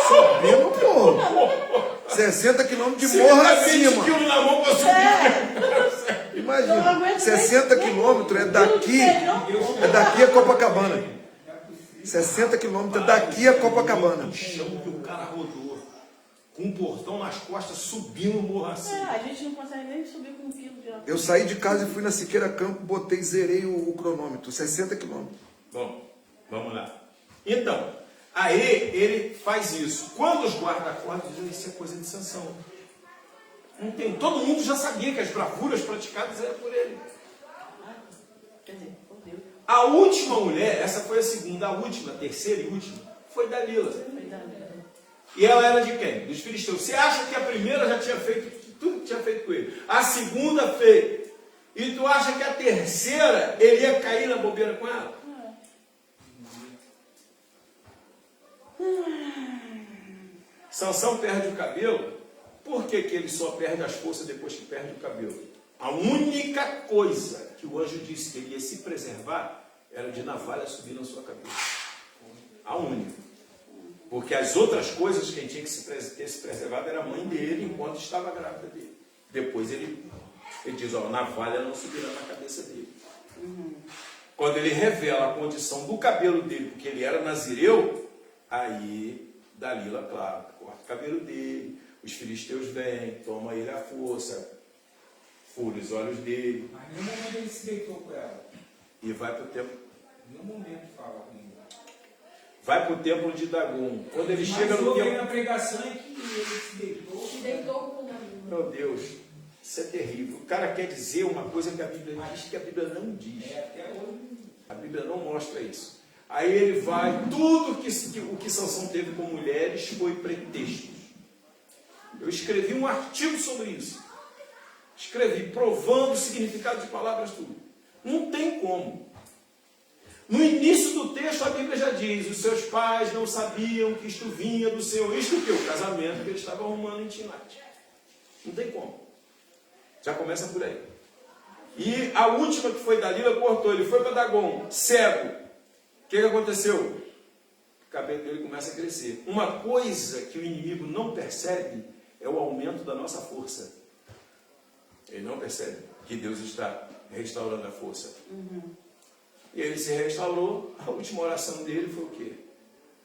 Subindo o morro. 60 quilômetros de morro 20 acima. quilos na mão para subir. Imagina, 60 quilômetros é daqui a Copacabana. 60 quilômetros é daqui a Copacabana. O chão que o cara rodou, com um portão nas costas, subindo o morro assim. A gente não consegue nem subir com 1 quilo de altura. Eu saí de casa e fui na Siqueira Campo, zerei o cronômetro, 60 quilômetros. Bom, vamos lá. Então, aí ele faz isso. Quando os guardas acordam, dizem, isso é coisa de Sansão. Não tem, todo mundo já sabia que as bravuras praticadas eram por ele. Quer dizer, por Deus. A última mulher, essa foi a segunda, a última, a terceira e última, foi Dalila. E ela era de quem? Dos filisteus. Você acha que a primeira já tinha feito tudo que tinha feito com ele? A segunda fez. E tu acha que a terceira, ele ia cair na bobeira com ela? Sansão perde o cabelo. Por que ele só perde as forças depois que perde o cabelo? A única coisa que o anjo disse que ele ia se preservar era de navalha subir na sua cabeça. A única. Porque as outras coisas quem tinha que ter se preservado era a mãe dele enquanto estava grávida dele. Depois ele diz, ó, navalha não subirá na cabeça dele. Quando ele revela a condição do cabelo dele, porque ele era nazireu, aí Dalila, claro, corta o cabelo dele, os filisteus vêm, tomam ele à força, fura os olhos dele. Mas em nenhum momento ele se deitou com ela. E vai para o templo. Em nenhum momento fala comigo. Vai para o templo de Dagon. Quando ele chega no Mas templo. na pregação é que ele se deitou. Se deitou com o nariz. Meu Deus, isso é terrível. O cara quer dizer uma coisa que a Bíblia diz que a Bíblia não diz. É, até hoje. A Bíblia não mostra isso. Aí ele vai, tudo o que Sansão teve com mulheres foi pretextos. Eu escrevi um artigo sobre isso. Escrevi, provando o significado de palavras, tudo. Não tem como. No início do texto a Bíblia já diz, os seus pais não sabiam que isto vinha do Senhor. Isto o quê? O casamento que ele estava arrumando em Timnate. Não tem como. Já começa por aí. E a última que foi Dalila cortou, ele foi para Dagon, cego. O que aconteceu? O cabelo dele começa a crescer. Uma coisa que o inimigo não percebe é o aumento da nossa força. Ele não percebe que Deus está restaurando a força. E ele se restaurou, a última oração dele foi o quê?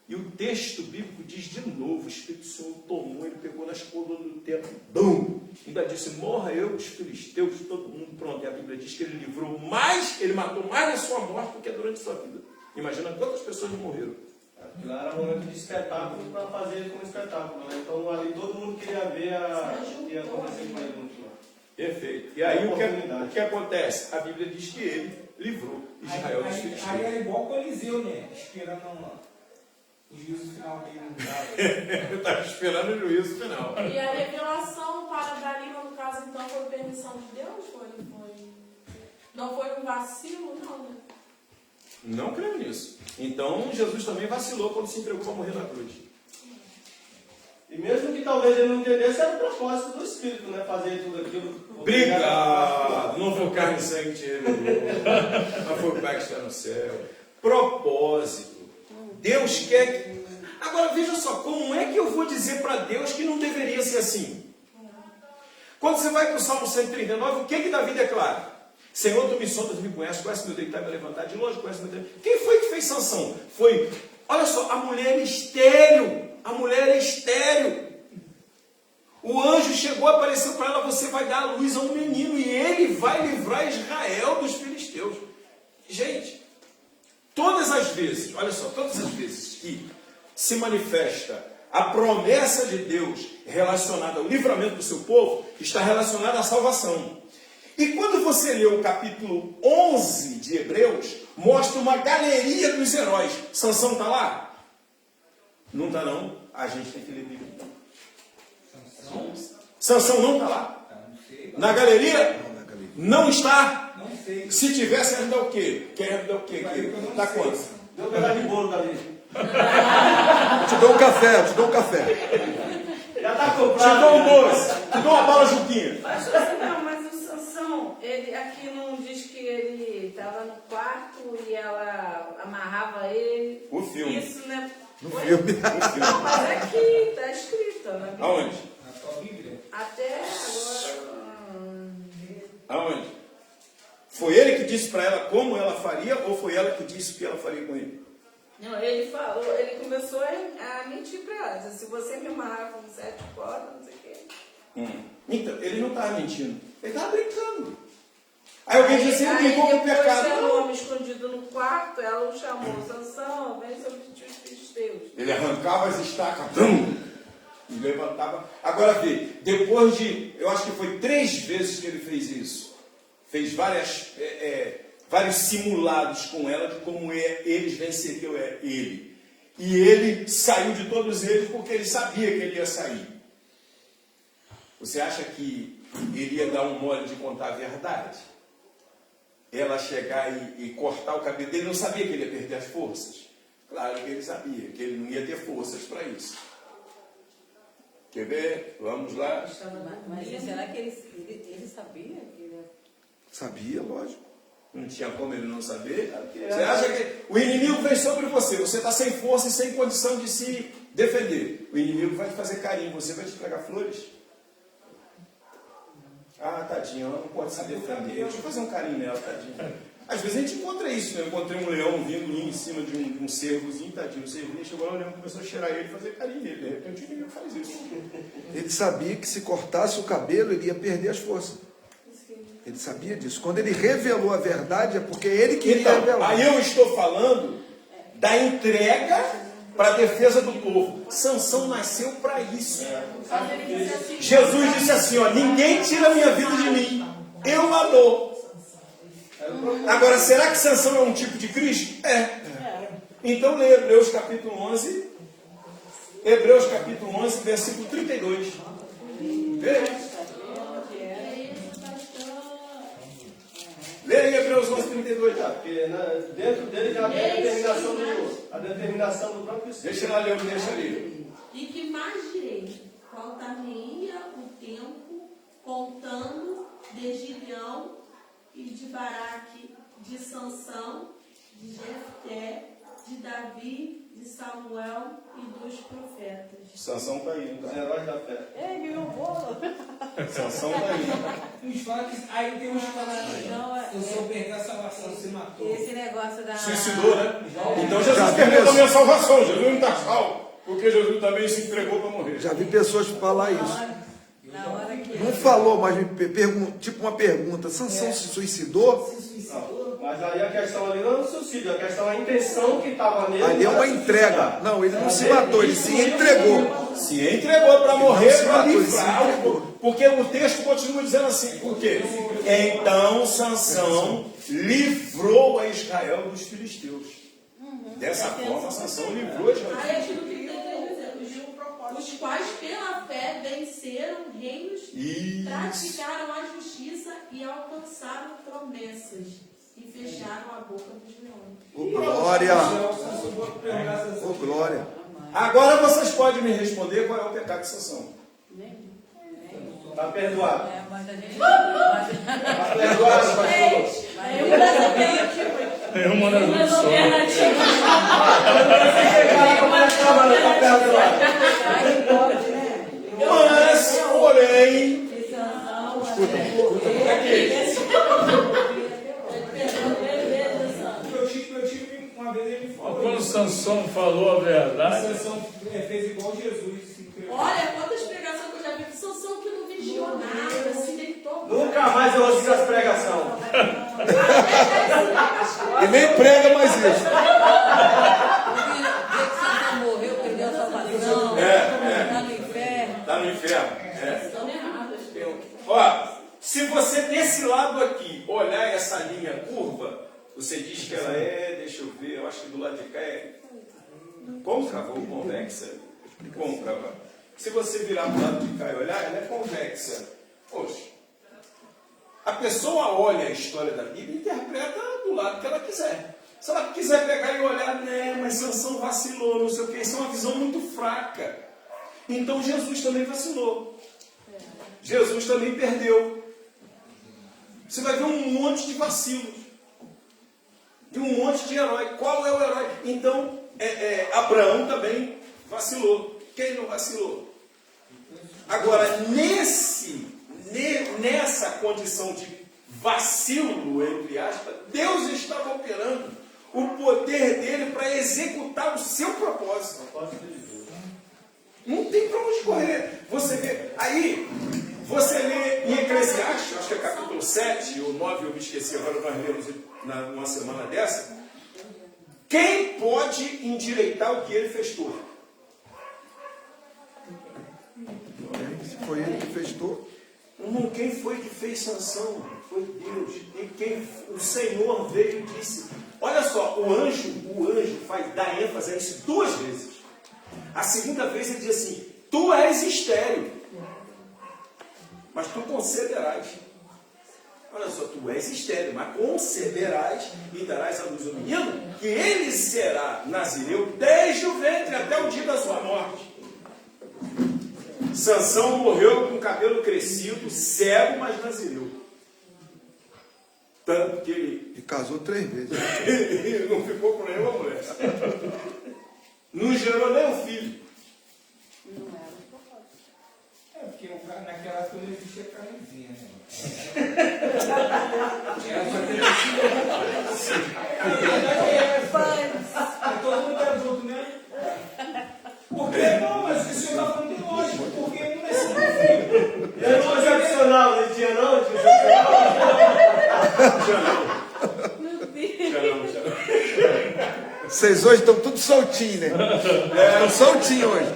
E o texto bíblico diz de novo, o Espírito Santo tomou, ele pegou nas colunas do templo, bum! Ainda disse, morra eu, os filisteus, todo mundo, pronto. E a Bíblia diz que ele livrou mais, ele matou mais na sua morte do que durante a sua vida. Imagina quantas pessoas morreram. Aquilo era um momento de espetáculo para fazer ele como espetáculo, né? Então ali todo mundo queria ver o que ia acontecer com ele. Perfeito. E aí o que acontece? A Bíblia diz que ele livrou Israel dos filisteus. Aí era igual o Coliseu, né? Esperando uma... O juízo final dele não dá. Eu estava esperando o juízo final. E a revelação para Dalila, no caso, então, foi permissão de Deus? Não foi um vacilo, não, né? Não creio nisso. Então, Jesus também vacilou quando se entregou para morrer na cruz. E mesmo que talvez ele não entendesse, era o propósito do Espírito, né? Fazer tudo aquilo. Obrigado! Não foi carne e sangue que te revelou. Não foi o Pai que está no céu. Propósito. Deus quer que... Agora, veja só, como é que eu vou dizer para Deus que não deveria ser assim? Quando você vai para o Salmo 139, o que Davi declara? Senhor, tu me sondas, me conheces meu deitar e me levantar de longe, conhece meu deitar. Quem foi que fez Sansão? Foi, olha só, a mulher estéril. A mulher é estéril. O anjo chegou, apareceu para ela, você vai dar à luz a um menino e ele vai livrar Israel dos filisteus. Gente, todas as vezes, olha só, todas as vezes que se manifesta a promessa de Deus relacionada ao livramento do seu povo, está relacionada à salvação. E quando você lê o capítulo 11 de Hebreus, mostra uma galeria dos heróis. Sansão está lá? Não está não. A gente tem que ler Bíblia. Sansão não está lá. Na galeria? Não está. Não sei. Se tivesse, ia me dar o quê? Quer me dar o quê? Dá quanto? Deu um pedaço de bolo, Davi. Eu te dou um café, eu te dou um café. Já está Te comprado. dou um doce. Te dou uma bala Juquinha. Não, mas o Sansão, ele aqui não diz que ele estava no quarto e ela amarrava ele. O filme. Isso, né? No Foi? filme. Não, mas aqui está escrito, né? Aonde? Na tua Bíblia. Até agora. Aonde? Foi ele que disse para ela como ela faria ou foi ela que disse o que ela faria com ele? Não, ele falou, ele começou a mentir para ela. Disse, se você me amarrar com 7 cordas, não sei o quê. Então, ele não estava mentindo. Ele estava brincando. Aí alguém disse assim, Aí brincou com o depois pecado. era Não. um homem escondido no quarto, ela o chamou, Sansão, vem sobre ti os filisteus. Ele arrancava as estacas, e levantava. Agora vê, depois de, eu acho que foi 3 vezes que ele fez isso. Fez vários simulados com ela de como eles venceriam ele. E ele saiu de todos eles porque ele sabia que ele ia sair. Você acha que ele ia dar um mole de contar a verdade? Ela chegar e cortar o cabelo dele, não sabia que ele ia perder as forças? Claro que ele sabia, que ele não ia ter forças para isso. Quer ver? Vamos lá. Mas será que ele sabia que ele... Sabia, lógico. Não tinha como ele não saber. Você acha que o inimigo vem sobre você, você está sem força e sem condição de se defender. O inimigo vai te fazer carinho, você vai te entregar flores. Ah, tadinha, ela não pode se defender. Deixa eu fazer um carinho nela, tadinha. Às vezes a gente encontra isso, né? Eu encontrei um leão vindo em cima de um cervozinho, tadinho. O cervinho chegou lá, o leão começou a cheirar ele e fazer carinho nele. De repente o inimigo faz isso. Ele sabia que se cortasse o cabelo, ele ia perder as forças. Ele sabia disso. Quando ele revelou a verdade, é porque ele queria Então, revelar. aí eu estou falando da entrega para a defesa do povo. Sansão nasceu para isso. Jesus disse assim, ó, ninguém tira a minha vida de mim, eu a dou. Agora, será que Sansão é um tipo de Cristo? É. Então lê Hebreus capítulo 11, Hebreus capítulo 11, versículo 32. Vê. Lê aí Hebreus 11, 32, tá? Porque dentro dele já tem a determinação do próprio Espírito. Deixa ela ler, deixa ali. E que mais direi? Faltar-me-ia o tempo contando de Gideão e de Baraque, de Sansão, de Jefté, de Davi, de Samuel e dos profetas. Sansão está aí, Os tá? heróis da fé. Ei, ganhou o bolo. Sansão está aí. Uns falam que aí tem uns que falam Então, se eu perder a salvação, você matou. esse negócio da... Suicidou, né? Então Jesus perdeu a minha salvação. Jesus não está salvo. Porque Jesus também se entregou para morrer. Já vi pessoas falar isso. Na hora que... Não falou, mas tipo uma pergunta. Sansão se suicidou? Não, mas aí a questão ali não é o suicídio, a questão é a intenção que estava nele. Ali é uma entrega. Não, ele não se matou, ele se entregou. Se entregou para morrer, se para matou, ele se livrar. entregou. Porque o texto continua dizendo assim. Por quê? Então Sansão livrou a Israel dos filisteus. Dessa forma, Sansão livrou Israel. Aí aquilo que tem que dizer, os quais pela fé venceram reinos, Isso. praticaram a justiça e alcançaram promessas e fecharam a boca dos leões. Ô, glória! Ô, Ô, glória! Agora vocês podem me responder qual é o pecado de Sansão. Está perdoado. Mas a gente. Está perdoado, pastor. É uma das opções. Mas, porém, Meu tio, uma vez ele me falou. Quando Sansão falou a verdade, Sansão fez igual Jesus. Olha, quantas pregações que eu já vi de Sansão que não vigiou nada, se deitou. Nunca mais eu ouço as pregações. E nem prega mais isso. Morreu, perdeu a salvação. Tá no inferno. está no inferno. É. Estão erradas. Ó, se você desse lado aqui olhar essa linha curva, você diz que ela é, deixa eu ver, eu acho que do lado de cá é côncava ou convexa? Côncava. Se você virar do lado de cá e olhar, ela é convexa. Poxa, a pessoa olha a história da Bíblia e interpreta do lado que ela quiser. Se ela quiser pegar e olhar, né, mas Sansão vacilou, não sei o que, isso é uma visão muito fraca. Então Jesus também vacilou. Jesus também perdeu. Você vai ver um monte de vacilos. E um monte de herói. Qual é o herói? Então, Abraão também vacilou. Quem não vacilou? Agora, nessa condição de vacilo, entre aspas, Deus estava operando o poder dele para executar o seu propósito. Não tem para onde correr. Você vê, aí, você lê em Eclesiastes, acho que é capítulo 7 ou 9, eu me esqueci, agora nós lemos numa semana dessa. Quem pode endireitar o que ele fez todo? Se foi ele que fez todo. Irmão, quem foi que fez Sansão? Foi Deus. E o Senhor veio e disse. Olha só, o anjo dá ênfase a isso 2 vezes. A segunda vez ele diz assim: tu és estéril, mas tu concederás. Olha só, tu és estéril, mas concederás e darás à luz um menino, que ele será nazireu desde o ventre até o dia da sua morte. Sansão morreu com o cabelo crescido, cego, mas nazireu. Tanto que ele E casou 3 vezes. ele não ficou com nenhuma mulher. Não gerou nem um filho. É, porque o cara naquela época não existia camisinha, né? A verdade é essa. Todo mundo é adulto, né? Porque, não, mas o senhor está falando de lógico, porque um é sempre filho. E não é excepcional, não tinha não? Tinha excepcional? Vocês hoje estão tudo soltinhos, né? Estão soltinhos hoje.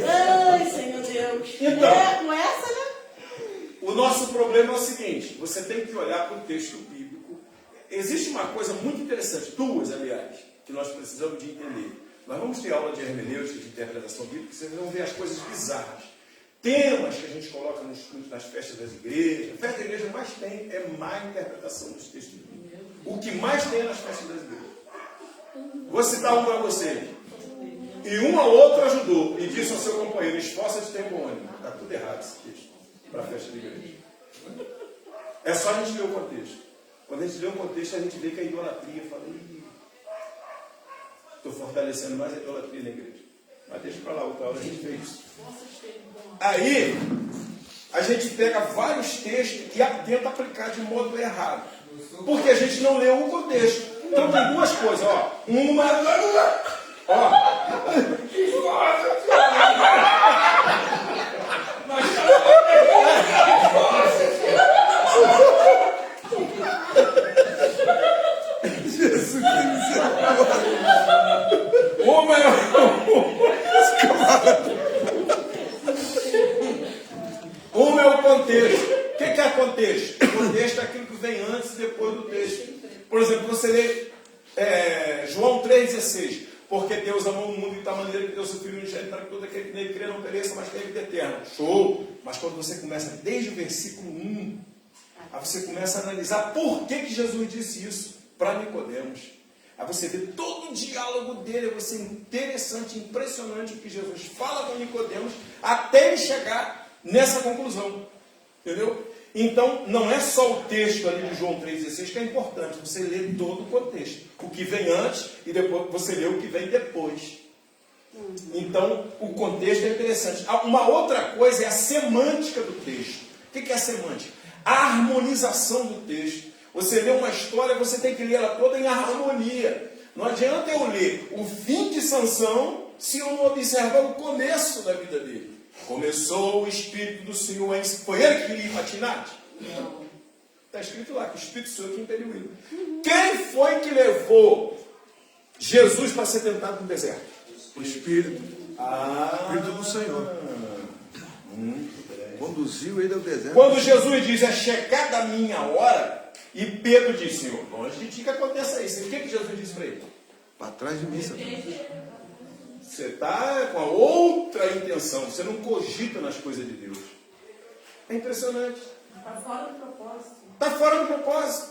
Ai, Senhor Deus. Então. Com essa, né? O nosso problema é o seguinte: você tem que olhar para o texto bíblico. Existe uma coisa muito interessante, 2, aliás, que nós precisamos de entender. Nós vamos ter aula de hermenêutica, de interpretação bíblica, vocês vão ver as coisas bizarras. Temas que a gente coloca nas festas das igrejas. A festa da igreja mais tem é má interpretação dos textos bíblicos. O que mais tem é nas festas das igrejas. Vou citar um para vocês. E um ao outro ajudou e disse ao seu companheiro: esforça-te e tem bom ânimo. Está tudo errado esse texto para a festa da igreja. É só a gente ler o contexto. Quando a gente lê o contexto, a gente vê que a idolatria fala: estou fortalecendo mais a idolatria na igreja. Mas deixa para lá, outra hora a gente vê isso. Aí, a gente pega vários textos e tenta aplicar de modo errado. Porque a gente não leu o contexto. Então tem 2 coisas, ó. Uma. Ó. Jesus, que misericórdia. Uma é o contexto. O que é contexto? O contexto é aquilo que vem antes e depois do texto. Por exemplo, você lê João 3,16. Porque Deus amou o mundo de tal maneira que deu seu Filho unigênito para que todo aquele que nele crê não pereça, mas tenha vida eterna. Show! Mas quando você começa desde o versículo 1, aí você começa a analisar por que Jesus disse isso para Nicodemos. Aí você vê todo o diálogo dele, vai ser interessante, impressionante o que Jesus fala com Nicodemos até ele chegar nessa conclusão. Entendeu? Então, não é só o texto ali de João 3,16 que é importante, você lê todo o contexto. O que vem antes e depois você lê o que vem depois. Então, o contexto é interessante. Uma outra coisa é a semântica do texto. O que é a semântica? A harmonização do texto. Você lê uma história, você tem que ler ela toda em harmonia. Não adianta eu ler o fim de Sansão se eu não observar o começo da vida dele. Começou o Espírito do Senhor em... Foi ele que queria ir para Tinate? Não. Está escrito lá que o Espírito do Senhor que impeliu ele. Quem foi que levou Jesus para ser tentado no deserto? O Espírito. O Espírito do Senhor. Conduziu ele ao deserto. Quando Jesus diz, é chegada a minha hora, e Pedro diz, Senhor, longe de ti que aconteça isso. O que Jesus disse para ele? Para trás de mim, Você está com a outra intenção, você não cogita nas coisas de Deus. É impressionante. Está fora do propósito. Está fora do propósito.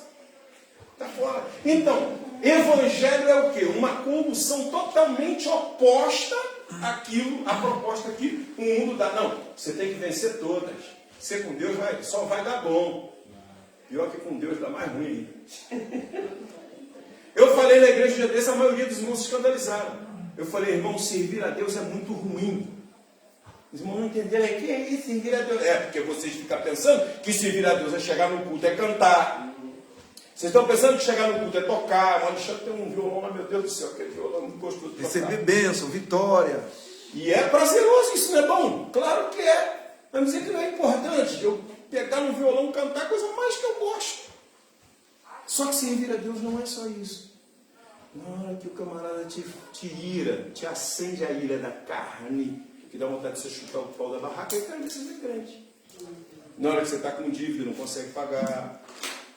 Está fora. Então, evangelho é o quê? Uma condução totalmente oposta àquilo, à proposta que o mundo dá. Não, você tem que vencer todas. Ser com Deus só vai dar bom. Pior que com Deus dá mais ruim. Eu falei na igreja já desse, a maioria dos irmãos se escandalizaram. Eu falei, irmão, servir a Deus é muito ruim. Os irmãos não entenderam, que é isso, servir a Deus? É, porque vocês ficam pensando que servir a Deus é chegar no culto, é cantar. Vocês estão pensando que chegar no culto é tocar. O Alexandre tem um violão, mas meu Deus do céu, aquele violão é muito gostoso de tocar. Receber bênção, vitória. E é prazeroso, isso não é bom? Claro que é. Vamos dizer que não é importante. Eu pegar no violão e cantar, a coisa mais que eu gosto. Só que servir a Deus não é só isso. Na hora que o camarada te ira, te acende a ira da carne, que dá vontade de você chutar o pau da barraca, aí cara, você é crente. Na hora que você está com dívida, não consegue pagar,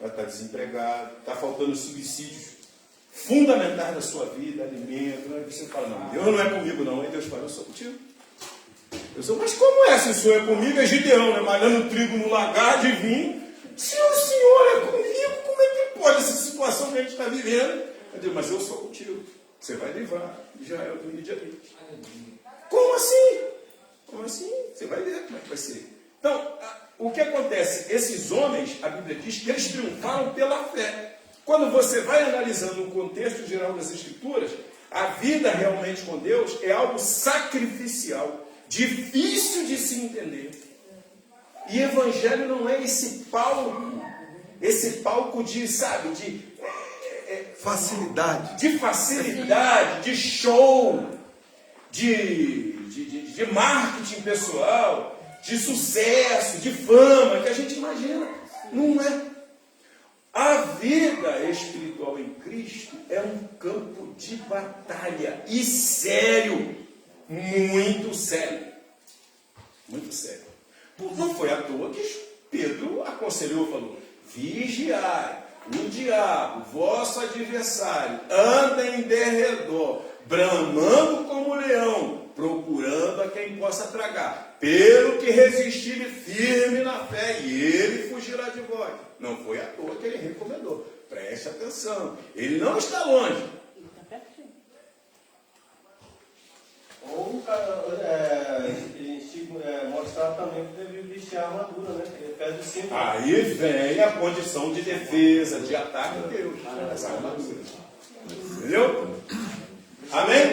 está desempregado, está faltando subsídios fundamentais da sua vida, alimento, aí você fala, não, Deus não é comigo não. Aí Deus fala, eu sou contigo. Eu sou, mas como é? Se o Senhor é comigo, é Gideão, né? Malhando trigo no lagar de vinho. Se o Senhor é comigo, como é que pode essa situação que a gente está vivendo? Eu digo, mas eu sou contigo. Você vai livrar Israel do Midianite. Como assim? Como assim? Você vai ver como é que vai ser. Então, o que acontece? Esses homens, a Bíblia diz que eles triunfaram pela fé. Quando você vai analisando o contexto geral das Escrituras, a vida realmente com Deus é algo sacrificial, difícil de se entender. E Evangelho não é esse palco de, sabe, de facilidade. De facilidade, de show, de marketing pessoal, de sucesso, de fama, que a gente imagina. Não é. A vida espiritual em Cristo é um campo de batalha. E sério. Muito sério. Muito sério. Não foi à toa que Pedro aconselhou, falou, vigiai. O diabo, vosso adversário, anda em derredor, bramando como leão, procurando a quem possa tragar. Pelo que resistir firme na fé, e ele fugirá de vós. Não foi à toa que ele recomendou. Preste atenção. Ele não está longe. Ou mostrar também que deve vestir a armadura, né? Efésios 5. Aí vem a condição de defesa, de ataque de Deus. Essa armadura. Entendeu? Amém?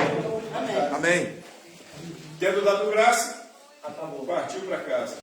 Amém. Tendo dado graça, partiu para casa.